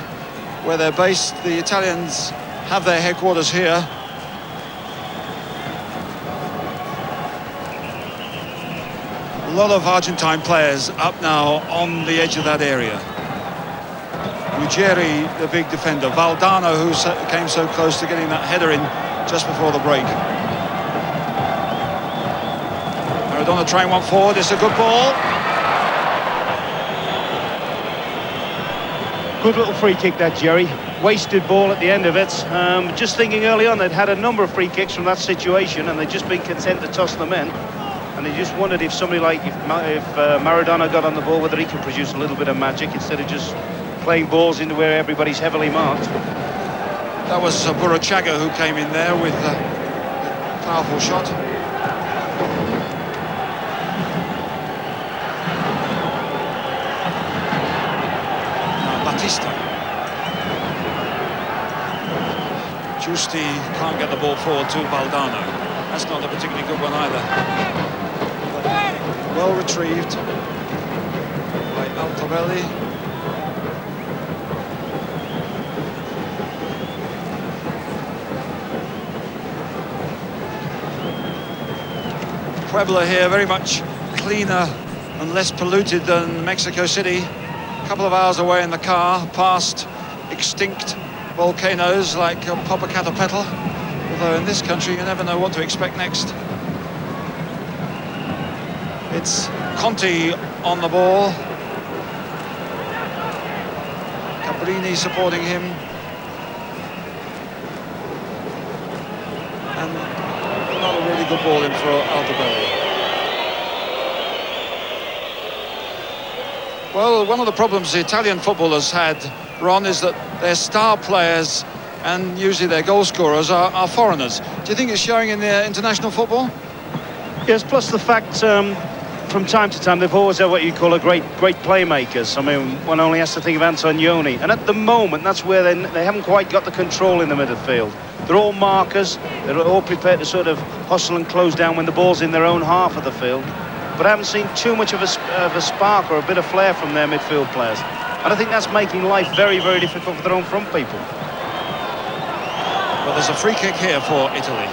where they're based. The Italians have their headquarters here. A lot of Argentine players up now on the edge of that area. Ruggeri, the big defender. Valdano, who came so close to getting that header in just before the break. Maradona trying one forward. It's a good ball. Good little free kick that, Jerry. Wasted ball at the end of it. Just thinking early on, they'd had a number of free kicks from that situation and they'd just been content to toss them in. And they just wondered if somebody like, if Maradona got on the ball, whether he could produce a little bit of magic instead of just playing balls into where everybody's heavily marked. That was Burruchaga who came in there with a powerful shot. Batista. Giusti can't get the ball forward to Valdano. That's not a particularly good one either. Well retrieved by Aldolfo. Puebla here very much cleaner and less polluted than Mexico City. A couple of hours away in the car, past extinct volcanoes like Popocatépetl. Although in this country you never know what to expect next. It's Conti on the ball. Cabrini supporting him. And not a really good ball in for Aldolfo. Well, one of the problems the Italian footballers had, Ron, is that their star players and usually their goal scorers are foreigners. Do you think it's showing in their international football? Yes, plus the fact from time to time they've always had what you call a great playmakers. I mean, one only has to think of Antonioni, and at the moment that's where they haven't quite got the control in the midfield. They're all markers, they're all prepared to sort of hustle and close down when the ball's in their own half of the field. But I haven't seen too much of a spark or a bit of flair from their midfield players. And I think that's making life very, very difficult for their own front people. Well, there's a free kick here for Italy.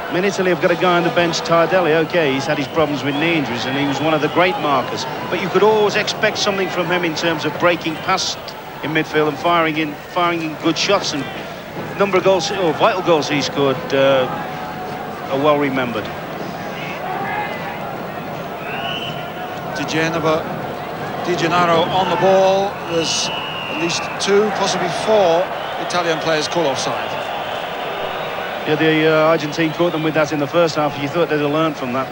I mean, Italy have got a guy on the bench, Tardelli. OK, he's had his problems with knee injuries and he was one of the great markers. But you could always expect something from him in terms of breaking past in midfield and firing in good shots. And number of goals, or vital goals he scored, are well remembered. Di Gennaro on the ball. There's at least 2, possibly 4 Italian players call offside. Yeah, the Argentine caught them with that in the first half. You thought they'd have learned from that.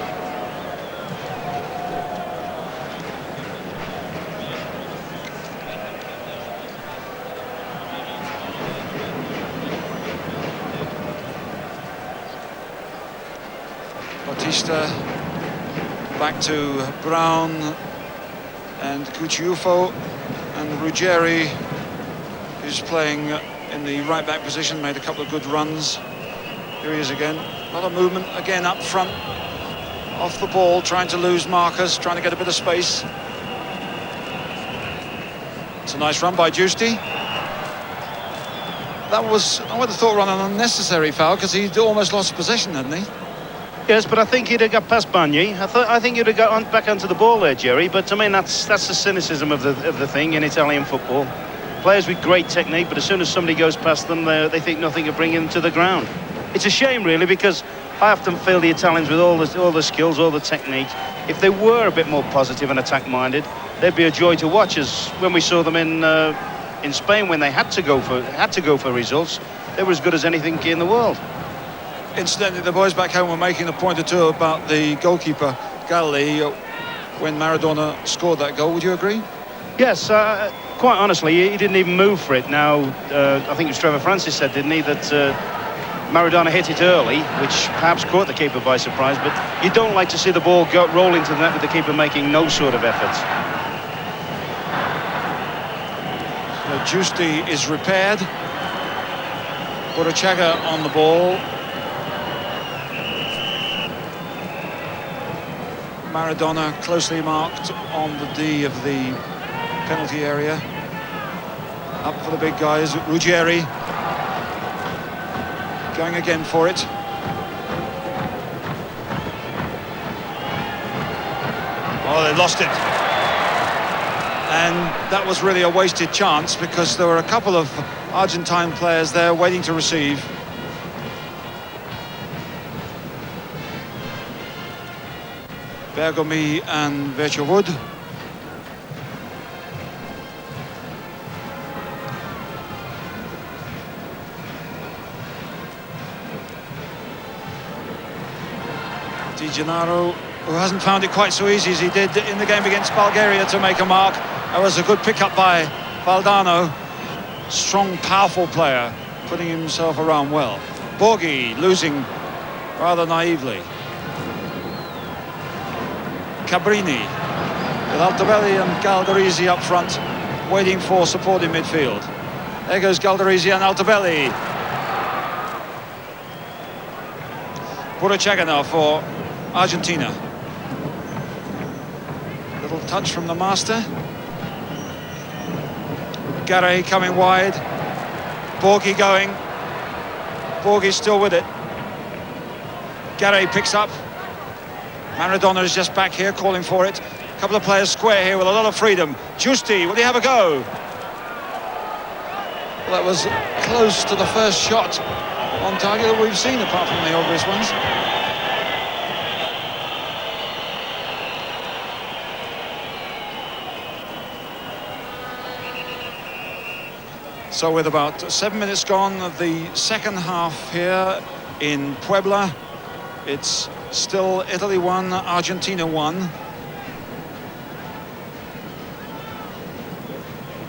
Batista back to Brown and Cuciuffo, and Ruggeri, who's playing in the right back position, made a couple of good runs. Here he is again. A lot of movement again up front, off the ball, trying to lose markers, trying to get a bit of space. It's a nice run by Giusti. That was, I would have thought, an unnecessary foul because he'd almost lost possession, hadn't he? Yes, but I think he'd have got past Banyi. I think he'd have got back onto the ball there, Jerry. But I mean, that's the cynicism of the thing in Italian football. Players with great technique, but as soon as somebody goes past them, they think nothing of bringing them to the ground. It's a shame, really, because I often feel the Italians, with all the skills, all the technique, if they were a bit more positive and attack-minded, they'd be a joy to watch. As when we saw them in Spain, when they had to go for results, they were as good as anything in the world. Incidentally, the boys back home were making a point or two about the goalkeeper, Garre, when Maradona scored that goal. Would you agree? Yes, quite honestly, he didn't even move for it. Now, I think it was Trevor Francis said, didn't he, that Maradona hit it early, which perhaps caught the keeper by surprise, but you don't like to see the ball roll into the net with the keeper making no sort of efforts. Giusti is repaired. Burruchaga on the ball. Maradona closely marked on the D of the penalty area. Up for the big guys. Ruggeri going again for it. Oh, they lost it. And that was really a wasted chance because there were a couple of Argentine players there waiting to receive. Bergomi and Vertjewood. Di Gennaro, who hasn't found it quite so easy as he did in the game against Bulgaria to make a mark. That was a good pick-up by Valdano. Strong, powerful player, putting himself around well. Borghi losing rather naively. Cabrini with Altobelli and Galdarese up front, waiting for support in midfield. There goes Galdarese and Altobelli. Burruchaga now for Argentina. Little touch from the master. Garre coming wide. Borghi going. Borghi still with it. Garre picks up. Maradona is just back here calling for it. A couple of players square here with a lot of freedom. Giusti, will he have a go? Well, that was close to the first shot on target that we've seen, apart from the obvious ones. So with about 7 minutes gone of the second half here in Puebla, it's still Italy 1, Argentina 1.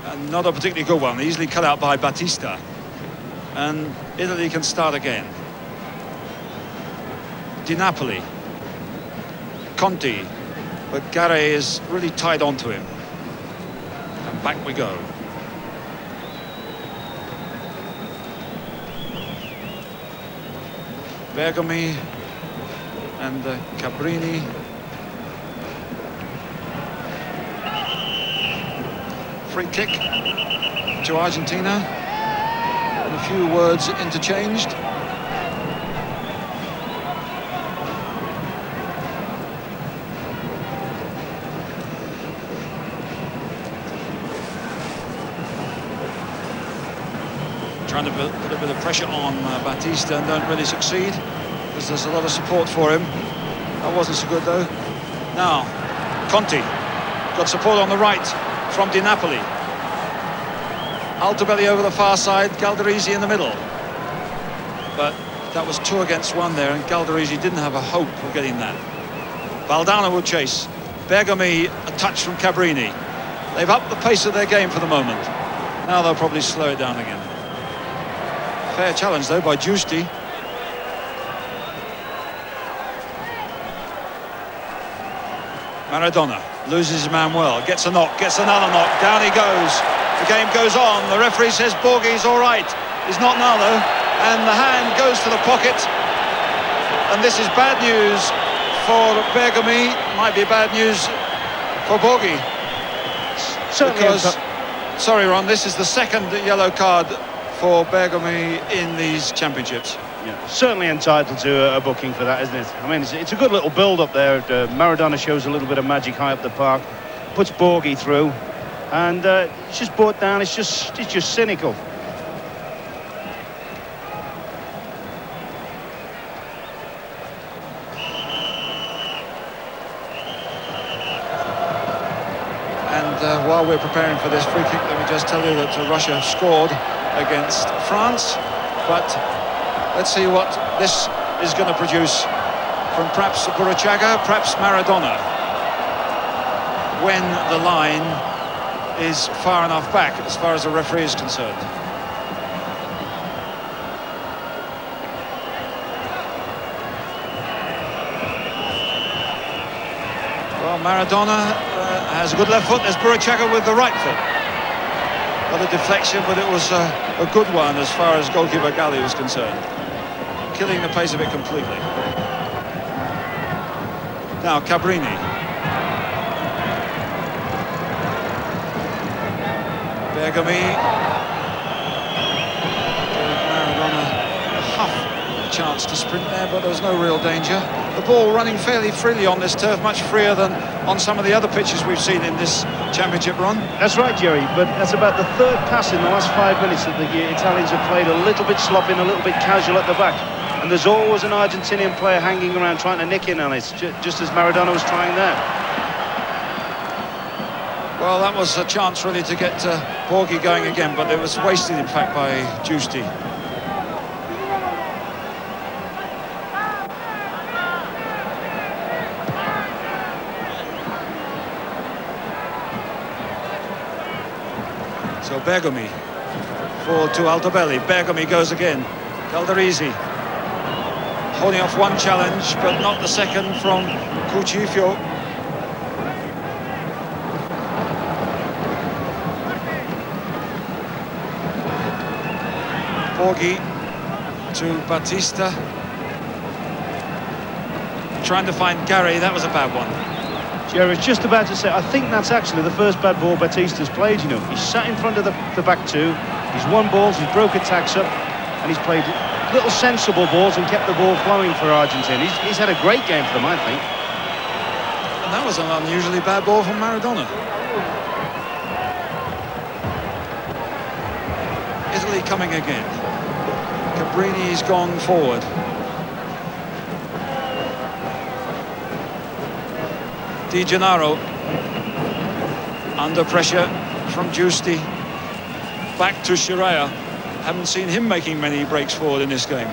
And not a particularly good one, easily cut out by Batista. And Italy can start again. Di Napoli. Conti. But Garre is really tied onto him. And back we go. Bergomi and Cabrini. Free kick to Argentina. And a few words interchanged. Trying to put a bit of pressure on Batista and don't really succeed because there's a lot of support for him. That wasn't so good though. Now, Conti got support on the right from Di Napoli. Altobelli over the far side, Galdarese in the middle. But that was 2 against 1 there, and Galdarese didn't have a hope of getting that. Valdano will chase. Bergomi, a touch from Cabrini. They've upped the pace of their game for the moment. Now they'll probably slow it down again. Fair challenge though by Giusti. Maradona loses his man well, gets a knock, gets another knock, down he goes. The game goes on. The referee says Borghi's all right. He's not now though, and the hand goes to the pocket. And this is bad news for Bergomi. Might be bad news for Borghi. Certainly. Because, sorry Ron, this is the second yellow card for Bergomi in these championships. Yeah, certainly entitled to a booking for that, isn't it? I mean, it's a good little build-up there. Maradona shows a little bit of magic high up the park, puts Borghi through, and it's just brought down. It's just cynical. And while we're preparing for this free kick, let me just tell you that Russia scored against France, but let's see what this is going to produce from perhaps Burruchaga, perhaps Maradona, when the line is far enough back as far as the referee is concerned. Well, Maradona has a good left foot. There's Burruchaga with the right foot. Got a deflection, but it was a good one as far as goalkeeper Garre was concerned. Killing the pace of it completely. Now Cabrini. Bergami. Maradona half a chance to sprint there, but there was no real danger. The ball running fairly freely on this turf, much freer than on some of the other pitches we've seen in this championship run. That's right, Jerry, but that's about the third pass in the last 5 minutes that the Italians have played a little bit sloppy and a little bit casual at the back. And there's always an Argentinian player hanging around trying to nick in on it, just as Maradona was trying there. Well, that was a chance really to get Borghi going again, but it was wasted in fact by Giusti. So Bergami, forward to Altobelli. Bergami goes again. Calderisi holding off one challenge, but not the second from Cuciuffo. Borghi to Batista. Trying to find Garre. That was a bad one. Jerry was just about to say, I think that's actually the first bad ball Batista's played, you know. He's sat in front of the back two, he's won balls, he's broke attacks up, and he's played little sensible balls and kept the ball flowing for Argentina. He's had a great game for them, I think. And that was an unusually bad ball from Maradona. Italy coming again. Cabrini's gone forward. Di Gennaro under pressure from Giusti. Back to Shiraya. Haven't seen him making many breaks forward in this game.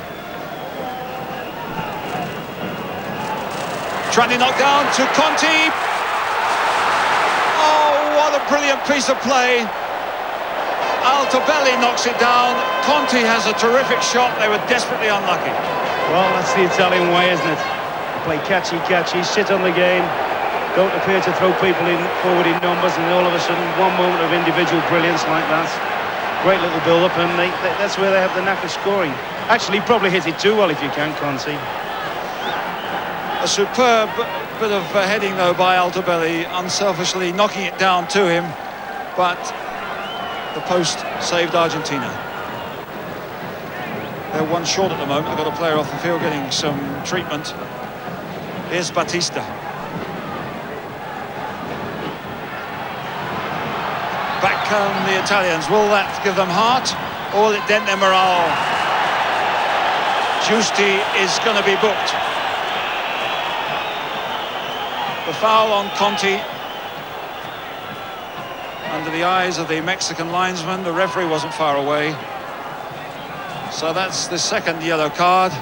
Trying to knock down to Conti. Oh, what a brilliant piece of play. Altobelli knocks it down. Conti has a terrific shot. They were desperately unlucky. Well, that's the Italian way, isn't it? Play catchy, sit on the game. Don't appear to throw people forward in numbers, and all of a sudden, one moment of individual brilliance like that. Great little build-up, and that's where they have the knack of scoring. Actually, probably hit it too well if you can, Conti. A superb bit of heading, though, by Altobelli, unselfishly knocking it down to him, but the post saved Argentina. They're one short at the moment. They've got a player off the field getting some treatment. Here's Batista. Back come the Italians. Will that give them heart, or will it dent their morale? Giusti is going to be booked. The foul on Conti. Under the eyes of the Mexican linesman, the referee wasn't far away. So that's the second yellow card.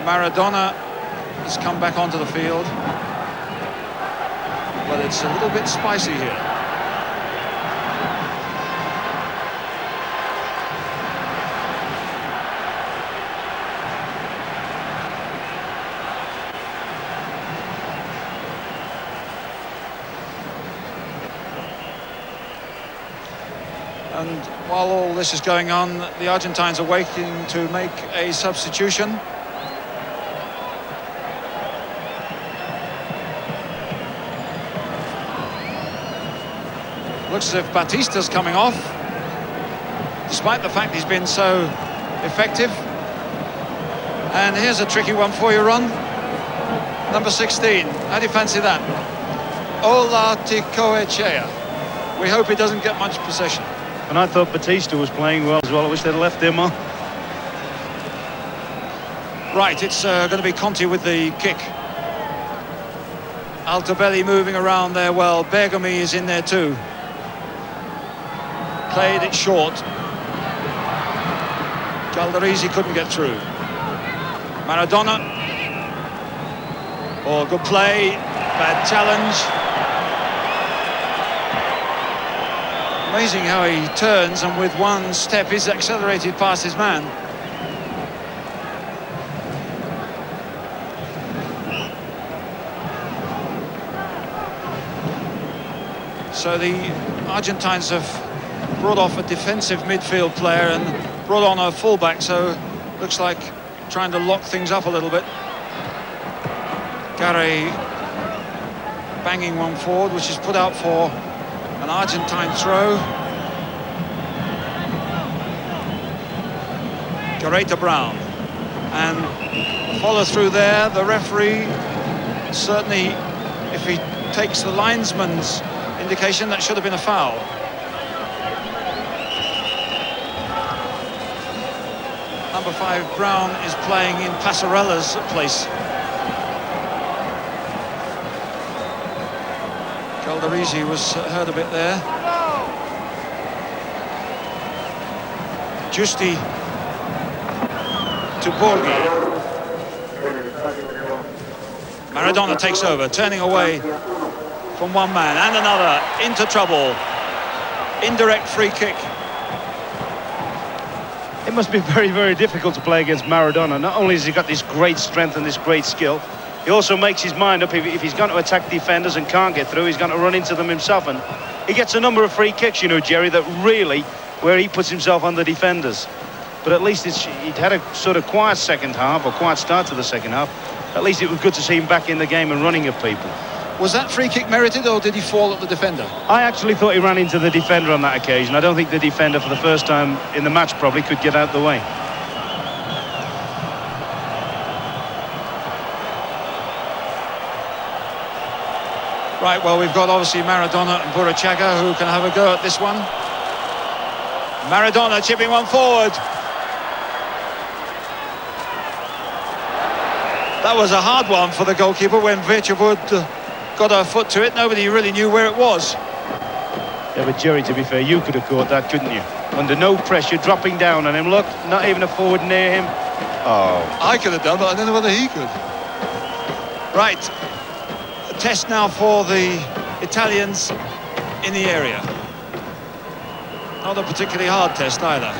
Maradona has come back onto the field. But it's a little bit spicy here. And while all this is going on, the Argentines are waiting to make a substitution. Looks as if Batista's coming off, despite the fact he's been so effective. And here's a tricky one for you, Ron. Number 16. How do you fancy that? Olarticoechea. We hope he doesn't get much possession. And I thought Batista was playing well as well. I wish they'd left him on. Right, it's going to be Conti with the kick. Altobelli moving around there well. Bergami is in there too. Played it short. Calderisi couldn't get through. Maradona. Oh, good play. Bad challenge. Amazing how he turns, and with one step he's accelerated past his man. So the Argentines have brought off a defensive midfield player and brought on a fullback, so looks like trying to lock things up a little bit. Garre banging one forward, which is put out for an Argentine throw. Garre to Brown, and follow through there. The referee, certainly, if he takes the linesman's indication, that should have been a foul. Number 5, Brown, is playing in Passarella's place. Calderisi was hurt a bit there. Giusti to Borghi. Maradona takes over, turning away from one man and another, into trouble. Indirect free kick. It must be very, very difficult to play against Maradona. Not only has he got this great strength and this great skill, he also makes his mind up. If he's going to attack defenders and can't get through, he's going to run into them himself. And he gets a number of free kicks, you know, Jerry, that really, where he puts himself on the defenders. But at least he'd had a sort of quiet second half, or quiet start to the second half. At least it was good to see him back in the game and running at people. Was that free kick merited, or did he fall at the defender? I actually thought he ran into the defender on that occasion. I don't think the defender, for the first time in the match, probably could get out of the way. Right, well, we've got obviously Maradona and Burruchaga who can have a go at this one. Maradona chipping one forward. That was a hard one for the goalkeeper when Virtuvud got her foot to it. Nobody really knew where it was. Yeah, but Jerry, to be fair, you could have caught that, couldn't you? Under no pressure, dropping down on him. Look, not even a forward near him. Oh. I could have done, but I don't know whether he could. Right. A test now for the Italians in the area. Not a particularly hard test either.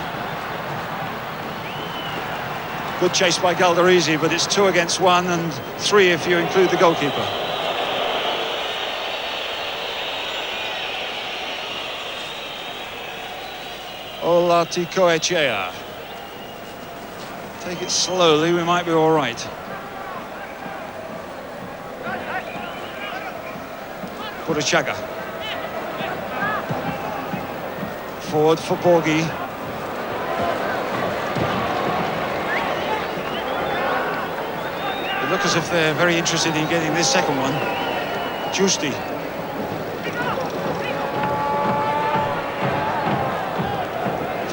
Good chase by Calderisi, but it's 2 against 1 and 3 if you include the goalkeeper. Olarticoechea. Take it slowly, we might be all right. Burruchaga. Forward for Borghi. They look as if they're very interested in getting this second one. Giusti.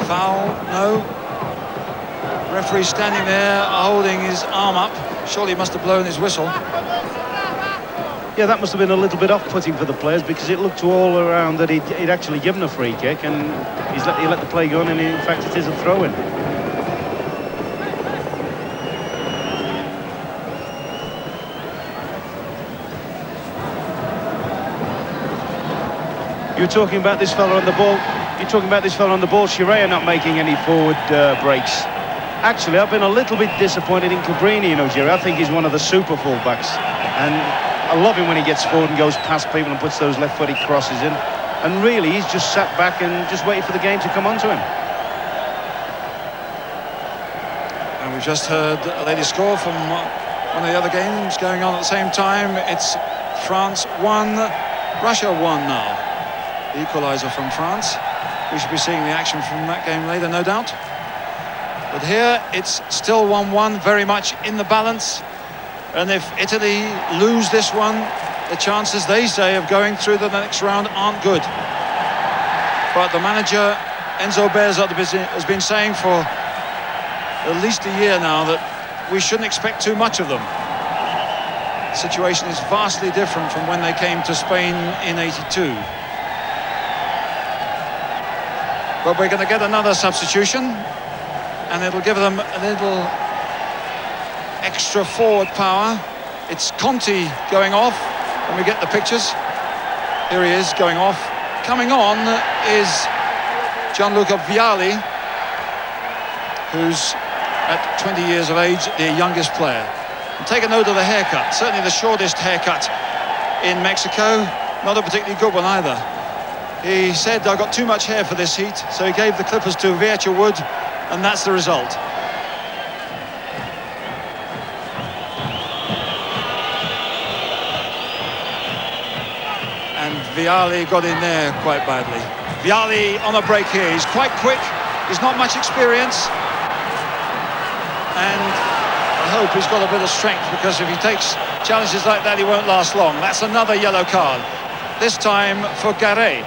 Foul, no. Referee standing there, holding his arm up. Surely he must have blown his whistle. Yeah, that must have been a little bit off-putting for the players, because it looked to all around that he'd actually given a free kick, and he let the play go on, and in fact it is a throw-in. You're talking about this fella on the ball. You're talking about this fella on the ball. Shiraya not making any forward breaks. Actually, I've been a little bit disappointed in Cabrini, you know, Jerry. I think he's one of the super fullbacks, and I love him when he gets forward and goes past people and puts those left-footed crosses in. And really, he's just sat back and just waited for the game to come onto him. And we've just heard a lady score from one of the other games going on at the same time. It's France 1, Russia 1 now. The equaliser from France. We should be seeing the action from that game later, no doubt. But here, it's still 1-1, very much in the balance. And if Italy lose this one, the chances, they say, of going through the next round aren't good. But the manager, Enzo Bearzot, has been saying for at least a year now that we shouldn't expect too much of them. The situation is vastly different from when they came to Spain in '82. But we're going to get another substitution, and it'll give them a little extra forward power. It's Conti going off, and we get the pictures. Here he is going off. coming on is Gianluca Vialli, who's at 20 years of age, the youngest player. And take a note of the haircut, certainly the shortest haircut in Mexico, not a particularly good one either. He said, I got too much hair for this heat, so he gave the clippers to Virtua Wood, and that's the result. And Vialli got in there quite badly. Vialli on a break here. He's quite quick. He's not much experience. And I hope he's got a bit of strength, because if he takes challenges like that, he won't last long. That's another yellow card. This time for Garre.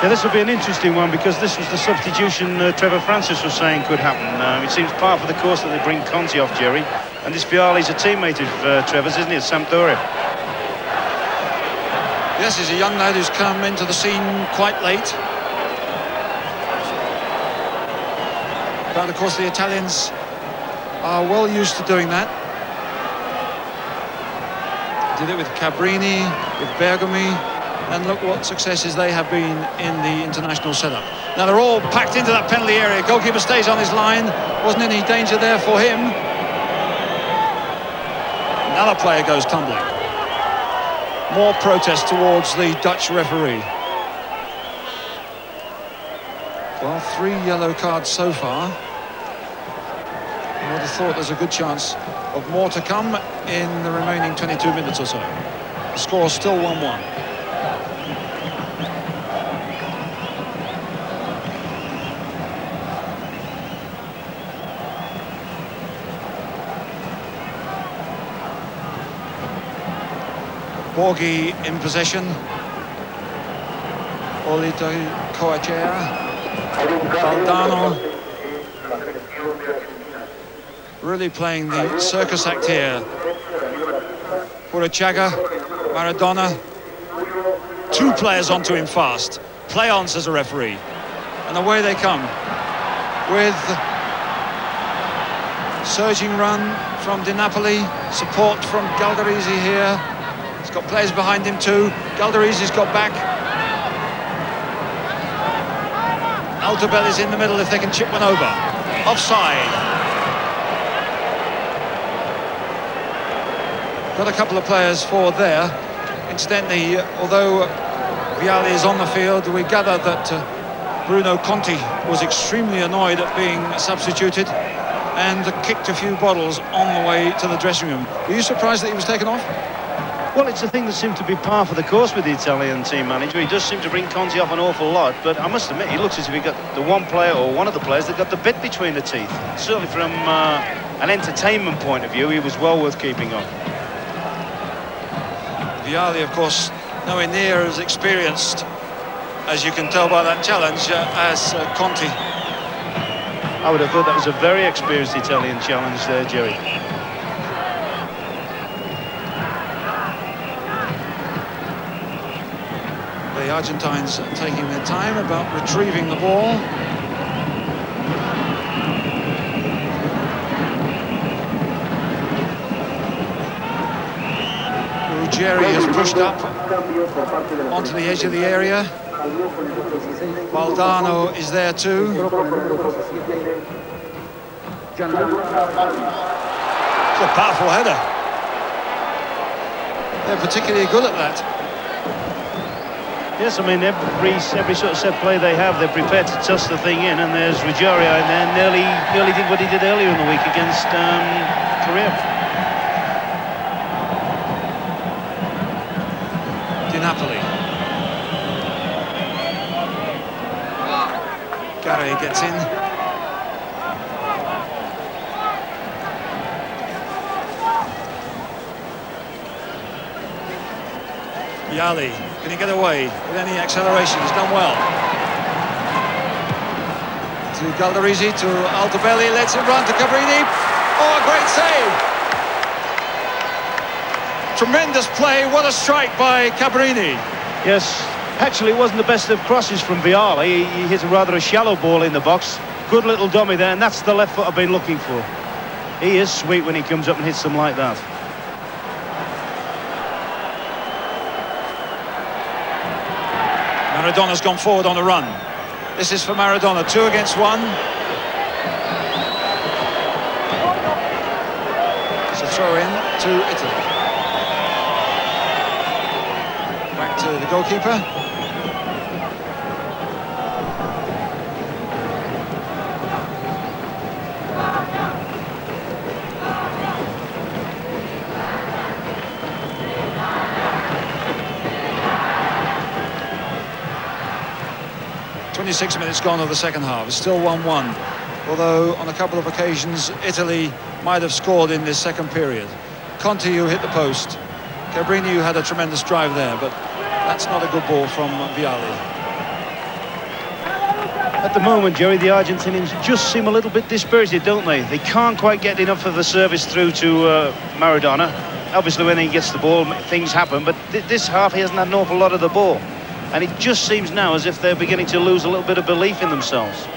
Yeah, this will be an interesting one, because this was the substitution Trevor Francis was saying could happen. It seems par for the course that they bring Conti off, Jerry. And this Vialli's a teammate of Trevor's, isn't he, at Sampdoria? Yes, he's a young lad who's come into the scene quite late. But of course the Italians are well used to doing that. Did it with Cabrini, with Bergomi, and look what successes they have been in the international setup. Now they're all packed into that penalty area. Goalkeeper stays on his line. Wasn't any danger there for him. Another player goes tumbling. More protest towards the Dutch referee. Well, 3 yellow cards so far. I would have thought there's a good chance of more to come in the remaining 22 minutes or so. The score's still 1-1. Borghi in possession. Olarticoechea. Valdano. Really playing the circus act here. Burruchaga, Maradona. 2 players onto him fast. Play on, says a referee. And away they come. With surging run from Di Napoli. Support from Galdarese here. He's got players behind him too. Galdarese's got back. Altobelli's in the middle if they can chip one over. Offside. Got a couple of players forward there. Incidentally, although Vialli is on the field, we gather that Bruno Conti was extremely annoyed at being substituted and kicked a few bottles on the way to the dressing room. Were you surprised that he was taken off? Well, it's a thing that seemed to be par for the course with the Italian team manager. He does seem to bring Conti off an awful lot, but I must admit, he looks as if he got the one player or one of the players that got the bit between the teeth. Certainly from an entertainment point of view, he was well worth keeping on. Vialli, of course, nowhere near as experienced, as you can tell by that challenge, as Conti. I would have thought that was a very experienced Italian challenge there, Jerry. The Argentines are taking their time about retrieving the ball. Ruggeri has pushed up onto the edge of the area. Valdano is there too. It's a powerful header. They're particularly good at that. Yes, I mean, every sort of set play they have, they're prepared to toss the thing in, and there's Ruggeri, and then nearly did what he did earlier in the week against Korea. Di Napoli. Garre gets in. Vialli, can he get away with any acceleration? He's done well. To Galdarese, to Altobelli, lets it run to Cabrini. Oh, a great save! Tremendous play, what a strike by Cabrini. Yes, actually it wasn't the best of crosses from Vialli. He hit a rather shallow ball in the box. Good little dummy there, and that's the left foot I've been looking for. He is sweet when he comes up and hits them like that. Maradona's gone forward on a run. This is for Maradona, 2 against 1. It's a throw in to Italy. Back to the goalkeeper. Six minutes gone of the second half. It's still 1-1, although on a couple of occasions Italy might have scored in this second period. Conti, who hit the post. Cabrini, who had a tremendous drive there, but that's not a good ball from Vialli. At the moment, Jerry, the Argentinians just seem a little bit dispirited, don't they? They can't quite get enough of the service through to Maradona. Obviously, when he gets the ball, things happen, but this half he hasn't had an awful lot of the ball. And it just seems now as if they're beginning to lose a little bit of belief in themselves.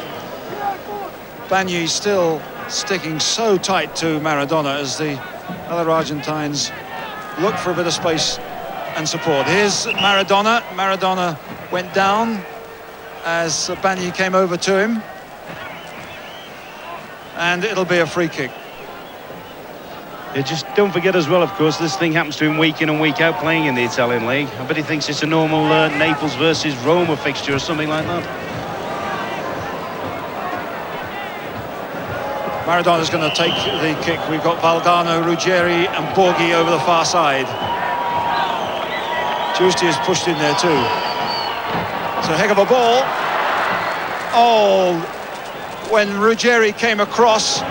Bagni still sticking so tight to Maradona as the other Argentines look for a bit of space and support. Here's Maradona. Maradona went down as Bagni came over to him. And it'll be a free kick. Yeah, just don't forget as well, of course, this thing happens to him week in and week out playing in the Italian league. I bet he thinks it's a normal Naples versus Roma fixture or something like that. Maradona's going to take the kick. We've got Valdano, Ruggeri and Borghi over the far side. Giusti is pushed in there too. It's a heck of a ball. Oh, when Ruggeri came across,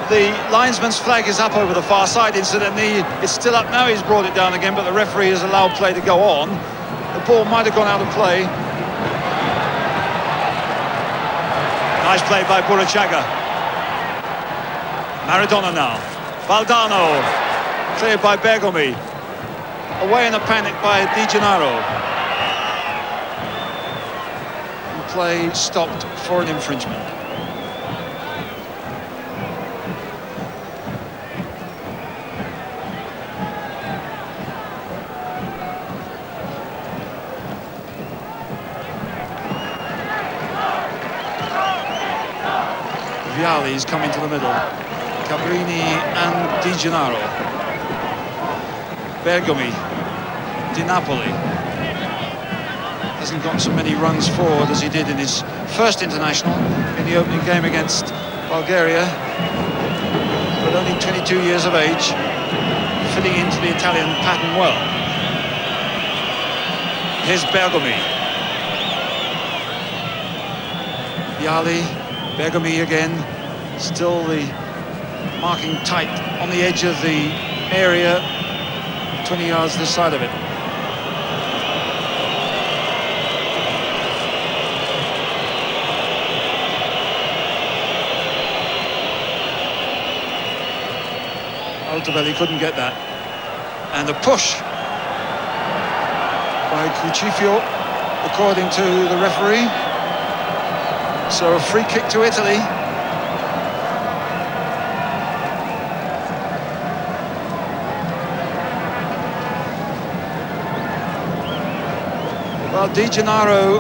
the linesman's flag is up over the far side. Incidentally, it's still up now. He's brought it down again, but the referee has allowed play to go on. The ball might have gone out of play. Nice play by Burruchaga. Maradona now. Valdano, cleared by Bergomi. Away in a panic by Di Gennaro. And play stopped for an infringement. Vialli's coming to the middle. Cabrini and Di Gennaro. Bergomi, Di Napoli. Hasn't got so many runs forward as he did in his first international in the opening game against Bulgaria. But only 22 years of age, fitting into the Italian pattern well. Here's Bergomi. Vialli, Bergomi again, still the marking tight on the edge of the area, 20 yards this side of it. Altobelli couldn't get that. And a push by Cuciuffo, according to the referee. So a free kick to Italy. Well, Di Gennaro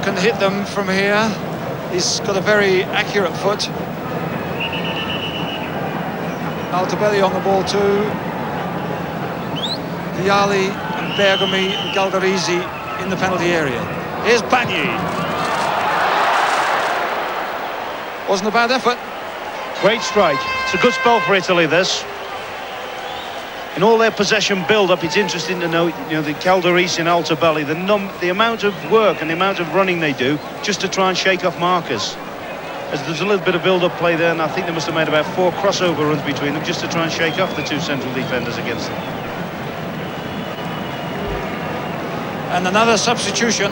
can hit them from here. He's got a very accurate foot. Altobelli on the ball too. Vialli and Bergomi and Galdarese in the penalty area. Here's Bagni. Wasn't a bad effort. Great strike. It's a good spell for Italy, this. In all their possession build-up, it's interesting to note, the Calderese and Altobelli, the amount of work and the amount of running they do just to try and shake off markers. As there's a little bit of build-up play there, and I think they must have made about 4 crossover runs between them just to try and shake off the 2 central defenders against them. And another substitution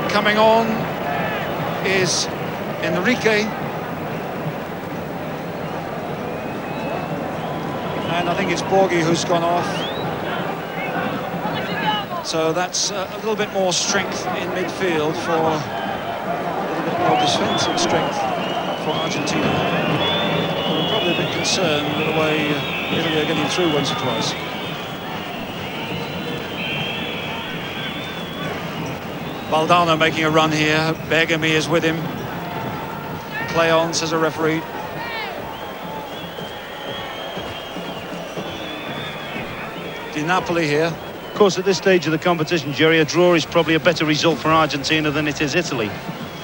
coming on is Enrique, and I think it's Borghi who's gone off. So that's a little bit more strength in midfield for a little bit more defensive strength for Argentina. We're probably a bit concerned with the way Italy are getting through once or twice. Valdano making a run here. Bergami is with him. Play on, says a referee. Di Napoli here. Of course, at this stage of the competition, Jerry, a draw is probably a better result for Argentina than it is Italy.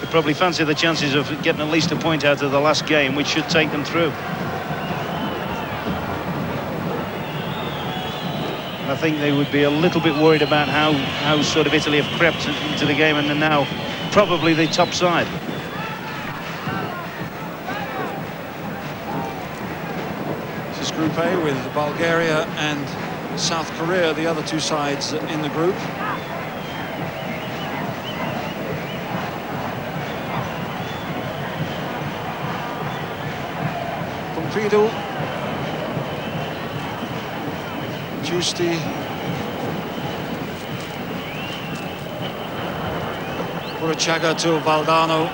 They probably fancy the chances of getting at least a point out of the last game, which should take them through. And I think they would be a little bit worried about how sort of Italy have crept into the game and are now probably the top side. This is Group A with Bulgaria and South Korea, the other two sides in the group. Pumpido, Giusti, Burruchaga to Valdano.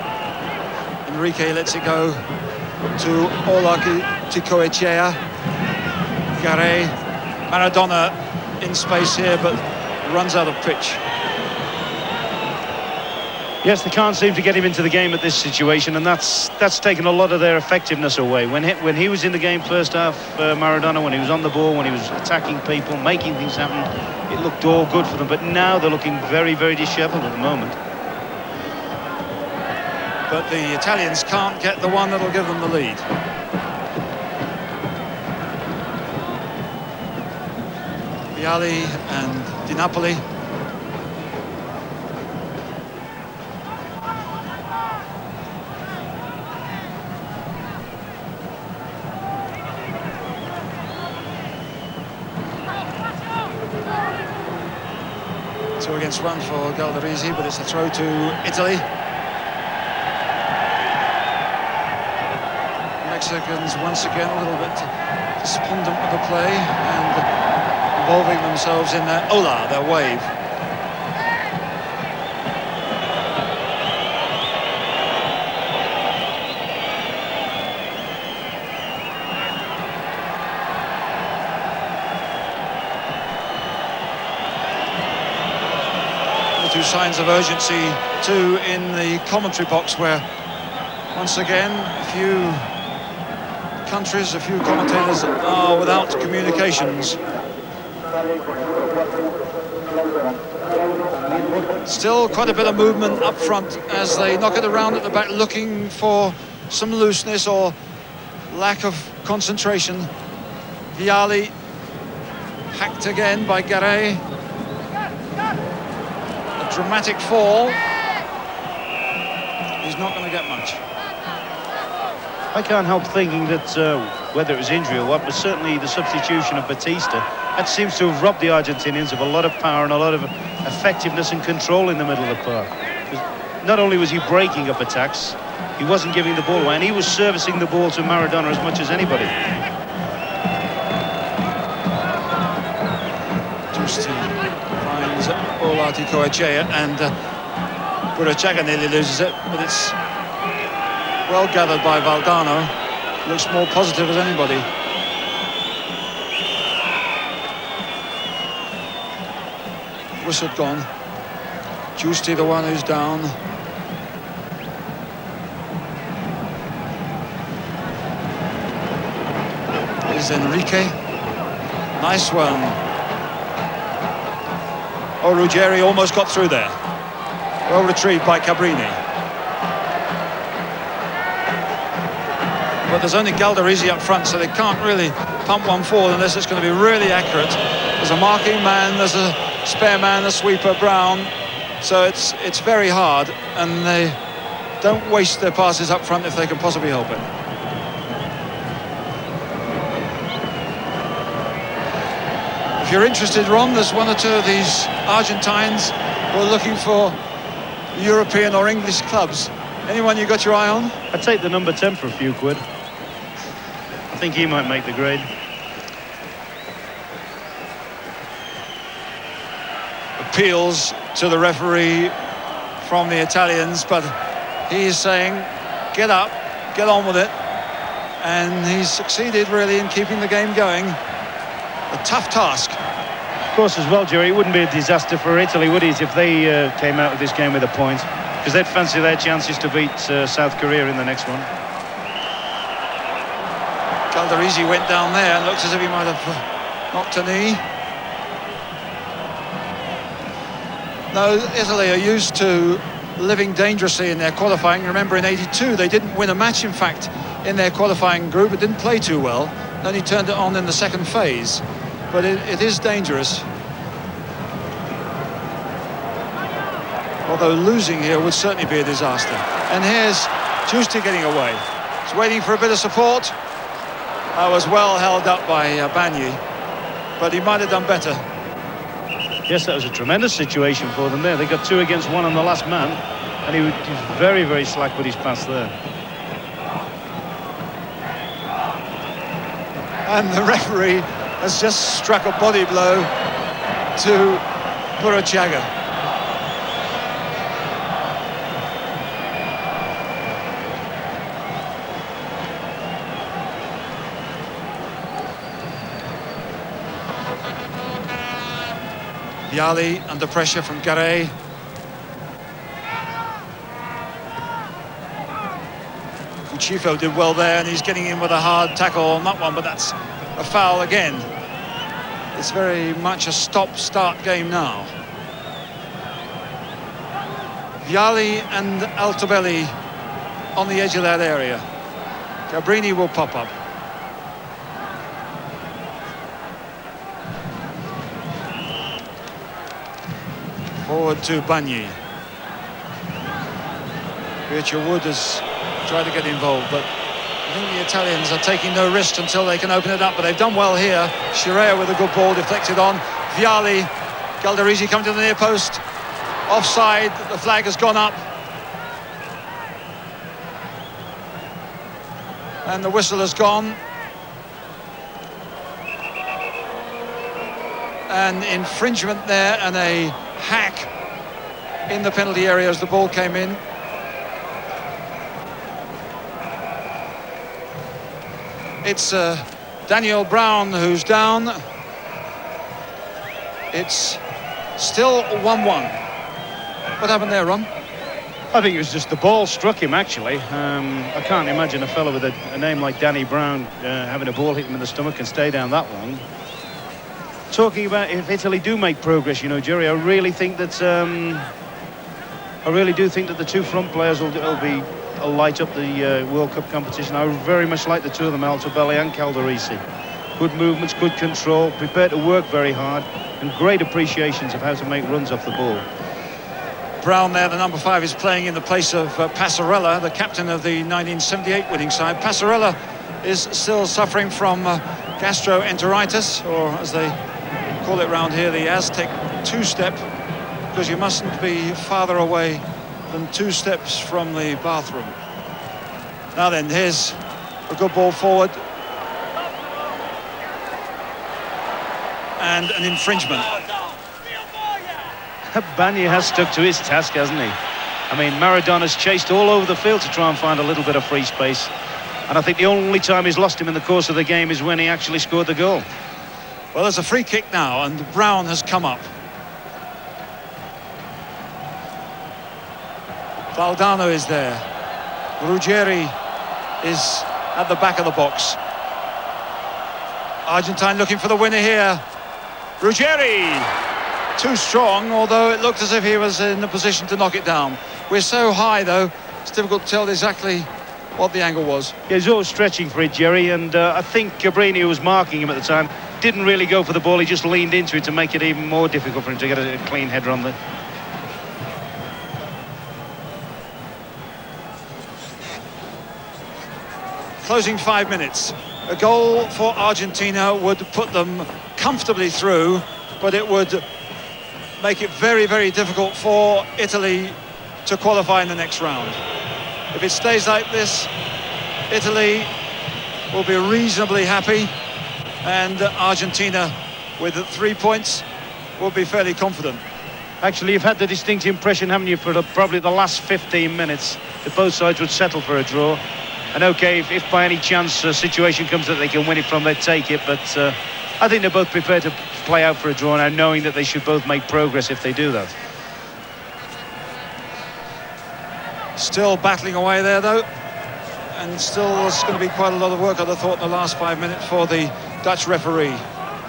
Enrique lets it go to Olarticoechea. Garre. Maradona in space here, but runs out of pitch. Yes, they can't seem to get him into the game at this situation, and that's taken a lot of their effectiveness away. When he was in the game first half, Maradona, when he was on the ball, when he was attacking people, making things happen, it looked all good for them. But now they're looking very, very dishevelled at the moment. But the Italians can't get the one that'll give them the lead. Vialli and Di Napoli. Two against one for Galdarese, but it's a throw to Italy. Mexicans once again a little bit despondent with the play and involving themselves in their ola, their wave. The two signs of urgency too in the commentary box, where once again a few countries, a few commentators are without communications. Still quite a bit of movement up front as they knock it around at the back, looking for some looseness or lack of concentration. Vialli hacked again by Garre. A dramatic fall. He's not going to get much. I can't help thinking that whether it was injury or what, but certainly the substitution of Batista, that seems to have robbed the Argentinians of a lot of power and a lot of effectiveness and control in the middle of the park. Not only was he breaking up attacks, he wasn't giving the ball away, and he was servicing the ball to Maradona as much as anybody. Giusti finds Olarticoechea, and Burruchaga nearly loses it, but it's well gathered by Valdano. Looks more positive as anybody. Whistle gone. Giusti the one who's down. Is Enrique. Nice one. Oh, Ruggeri almost got through there. Well retrieved by Cabrini. But there's only Galdarese up front, so they can't really pump one forward unless it's going to be really accurate. There's a marking man, there's a spare man, a sweeper, Brown. So it's very hard, and they don't waste their passes up front if they can possibly help it. If you're interested, Ron, there's one or two of these Argentines who are looking for European or English clubs. Anyone you got your eye on? I'd take the number 10 for a few quid. I think he might make the grade. Appeals to the referee from the Italians, but He's saying, get up, get on with it. And he's succeeded really in keeping the game going. A tough task. Of course, as well, Jerry, it wouldn't be a disaster for Italy, would it, if they came out of this game with a point? Because they'd fancy their chances to beat South Korea in the next one. Calderisi went down there and looks as if he might have knocked a knee. No, Italy are used to living dangerously in their qualifying. Remember, in '82 they didn't win a match, in fact, in their qualifying group. It didn't play too well. Then he turned it on in the second phase. But it is dangerous. Although losing here would certainly be a disaster. And here's Giusti getting away. He's waiting for a bit of support. I was well held up by Bagni, but he might have done better. Yes, that was a tremendous situation for them there. They got 2 against 1 on the last man, and he was very, very slack with his pass there. And the referee has just struck a body blow to Burruchaga. Vialli under pressure from Garre. Cuciuffo did well there, and he's getting in with a hard tackle on that one, but that's a foul again. It's very much a stop-start game now. Vialli and Altobelli on the edge of that area. Cabrini will pop up. Forward to Bagni. Richard Wood has tried to get involved, but I think the Italians are taking no risks until they can open it up, but they've done well here. Scirea with a good ball deflected on. Vialli, Calderisi coming to the near post. Offside, the flag has gone up. And the whistle has gone. An infringement there and a hack in the penalty area as the ball came in. It's Daniel Brown who's down. It's still 1-1. What happened there, Ron? I think it was just the ball struck him, actually. I can't imagine a fellow with a name like Danny Brown having a ball hit him in the stomach and stay down that long. Talking about if Italy do make progress, you know, Jerry, I really think that I really do think that the 2 front players will light up the World Cup competition. I very much like the 2 of them, Altobelli and Calderisi. Good movements, good control, prepared to work very hard, and great appreciations of how to make runs off the ball. Brown there, the number 5, is playing in the place of Passarella, the captain of the 1978 winning side. Passarella is still suffering from gastroenteritis, or as they call it round here, the Aztec 2-step, because you mustn't be farther away than 2 steps from the bathroom. Now then, here's a good ball forward. And an infringement. Bagni has stuck to his task, hasn't he? I mean, Maradona's chased all over the field to try and find a little bit of free space. And I think the only time he's lost him in the course of the game is when he actually scored the goal. Well, there's a free kick now, and Brown has come up. Valdano is there. Ruggeri is at the back of the box. Argentine looking for the winner here. Ruggeri! Too strong, although it looked as if he was in a position to knock it down. We're so high, though, it's difficult to tell exactly what the angle was. Yeah, he's always stretching for it, Jerry, and I think Cabrini, who was marking him at the time, didn't really go for the ball. He just leaned into it to make it even more difficult for him to get a clean header on the... Closing 5 minutes. A goal for Argentina would put them comfortably through, but it would make it very, very difficult for Italy to qualify in the next round. If it stays like this, Italy will be reasonably happy, and Argentina, with 3 points, will be fairly confident. Actually, you've had the distinct impression, haven't you, for probably the last 15 minutes, that both sides would settle for a draw. And okay, if by any chance a situation comes that they can win it from, they'd take it. But I think they're both prepared to play out for a draw now, knowing that they should both make progress if they do that. Still battling away there, though. And still there's going to be quite a lot of work, I'd have thought, in the last 5 minutes for the Dutch referee.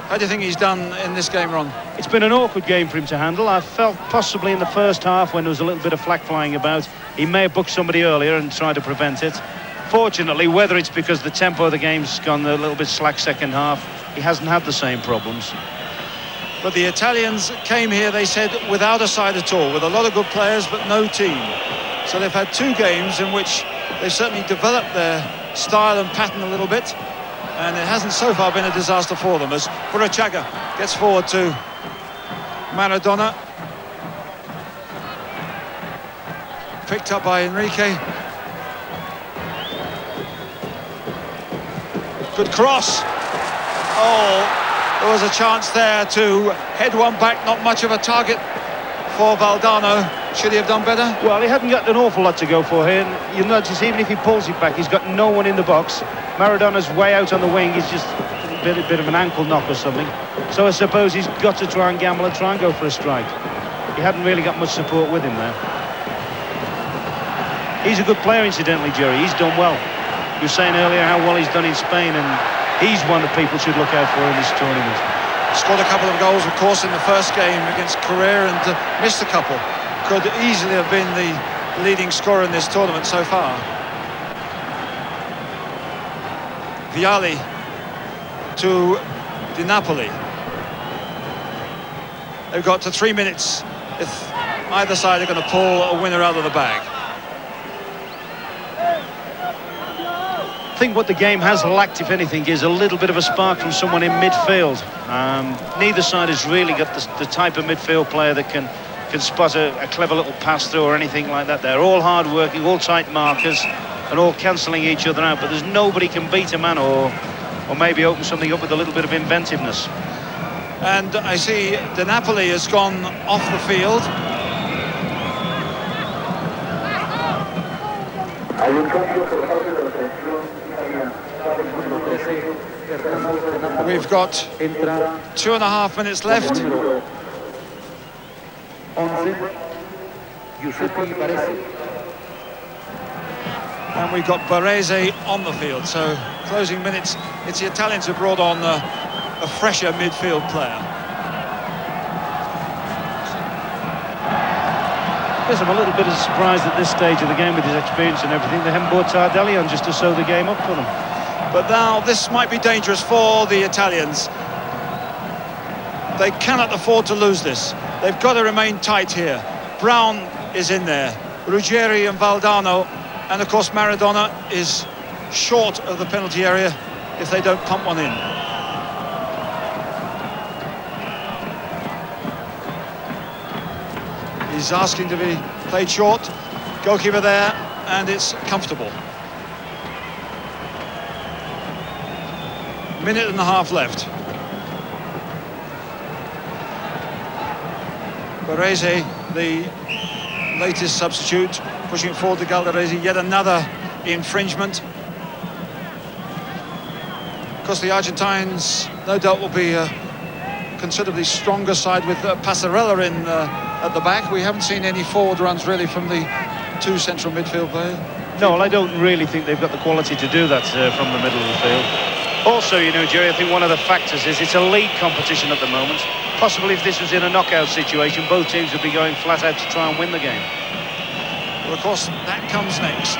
How do you think he's done in this game, Ron? It's been an awkward game for him to handle. I felt possibly in the first half, when there was a little bit of flak flying about, he may have booked somebody earlier and tried to prevent it. Fortunately, whether it's because the tempo of the game's gone a little bit slack second half, he hasn't had the same problems. But the Italians came here, they said, without a side at all, with a lot of good players but no team. So they've had 2 games in which they've certainly developed their style and pattern a little bit, and it hasn't so far been a disaster for them, as Burruchaga gets forward to Maradona. Picked up by Enrique. Good cross. Oh, there was a chance there to head one back. Not much of a target for Valdano. Should he have done better? Well, he hadn't got an awful lot to go for here. And you'll notice, even if he pulls it back, he's got no one in the box. Maradona's way out on the wing. He's just a bit of an ankle knock or something. So I suppose he's got to try and gamble and try and go for a strike. He hadn't really got much support with him there. He's a good player, incidentally, Jerry. He's done well. You were saying earlier how well he's done in Spain, and he's one that people should look out for in this tournament. Scored a couple of goals, of course, in the first game against Korea, and missed a couple. Could easily have been the leading scorer in this tournament so far. Vialli to Di Napoli. They've got to 3 minutes if either side are going to pull a winner out of the bag. I think what the game has lacked, if anything, is a little bit of a spark from someone in midfield. Neither side has really got the type of midfield player that can spot a clever little pass through or anything like that. They're all hard working, all tight markers, and all cancelling each other out, but there's nobody can beat a man or maybe open something up with a little bit of inventiveness. And I see Di Napoli has gone off the field. We've got 2.5 minutes left. And we've got Baresi on the field, so closing minutes. It's the Italians who brought on a fresher midfield player. Yes, I'm a little bit surprised at this stage of the game with his experience and everything. They haven't brought Tardelli on just to sew the game up for them. But now this might be dangerous for the Italians. They cannot afford to lose this. They've got to remain tight here. Brown is in there, Ruggeri and Valdano, and of course Maradona is short of the penalty area if they don't pump one in. He's asking to be played short. Goalkeeper there, and it's comfortable. 1.5 minutes left. Baresi, the latest substitute, pushing forward to Galdaresi. Yet another infringement. Of course, the Argentines, no doubt, will be a considerably stronger side with Passarella in at the back. We haven't seen any forward runs really from the 2 central midfield players. No, well, I don't really think they've got the quality to do that from the middle of the field. Also, you know, Jerry, I think one of the factors is it's a league competition at the moment. Possibly if this was in a knockout situation, both teams would be going flat out to try and win the game. Well, of course, that comes next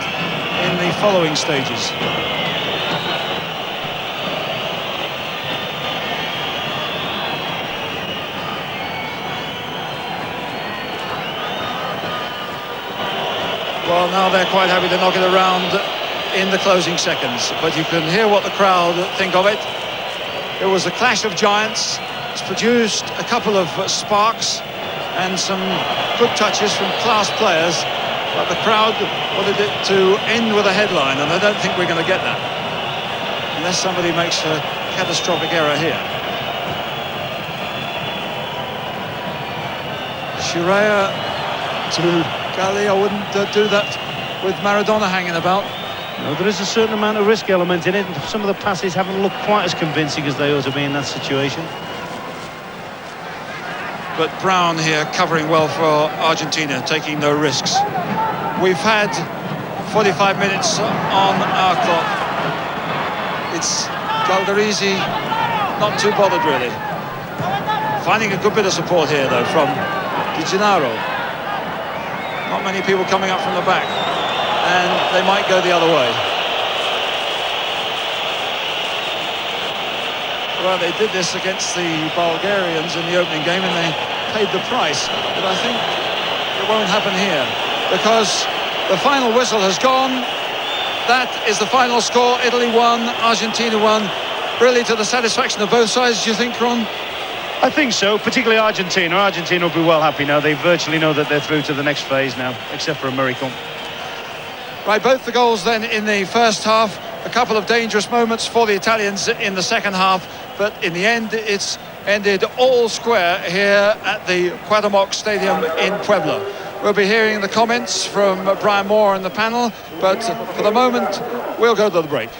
in the following stages. Well, now they're quite happy to knock it around in the closing seconds, but you can hear what the crowd think of it. It was a clash of giants. It's produced a couple of sparks and some good touches from class players, but the crowd wanted it to end with a headline, and I don't think we're going to get that unless somebody makes a catastrophic error here. Chirea to Gali. I wouldn't do that with Maradona hanging about. No, there is a certain amount of risk element in it, and some of the passes haven't looked quite as convincing as they ought to be in that situation. But Brown here covering well for Argentina, taking no risks. We've had 45 minutes on our clock. It's Galdarese not too bothered really. Finding a good bit of support here though from Di Gennaro. Not many people coming up from the back, and they might go the other way. Well, they did this against the Bulgarians in the opening game and they paid the price, but I think it won't happen here because the final whistle has gone. That is the final score. Italy won, Argentina won. Really to the satisfaction of both sides, do you think, Ron? I think so, particularly Argentina. Argentina will be well happy now. They virtually know that they're through to the next phase now, except for a miracle. Right, both the goals then in the first half. A couple of dangerous moments for the Italians in the second half, but in the end it's ended all square here at the Cuauhtémoc Stadium in Puebla. We'll be hearing the comments from Brian Moore and the panel, but for the moment we'll go to the break.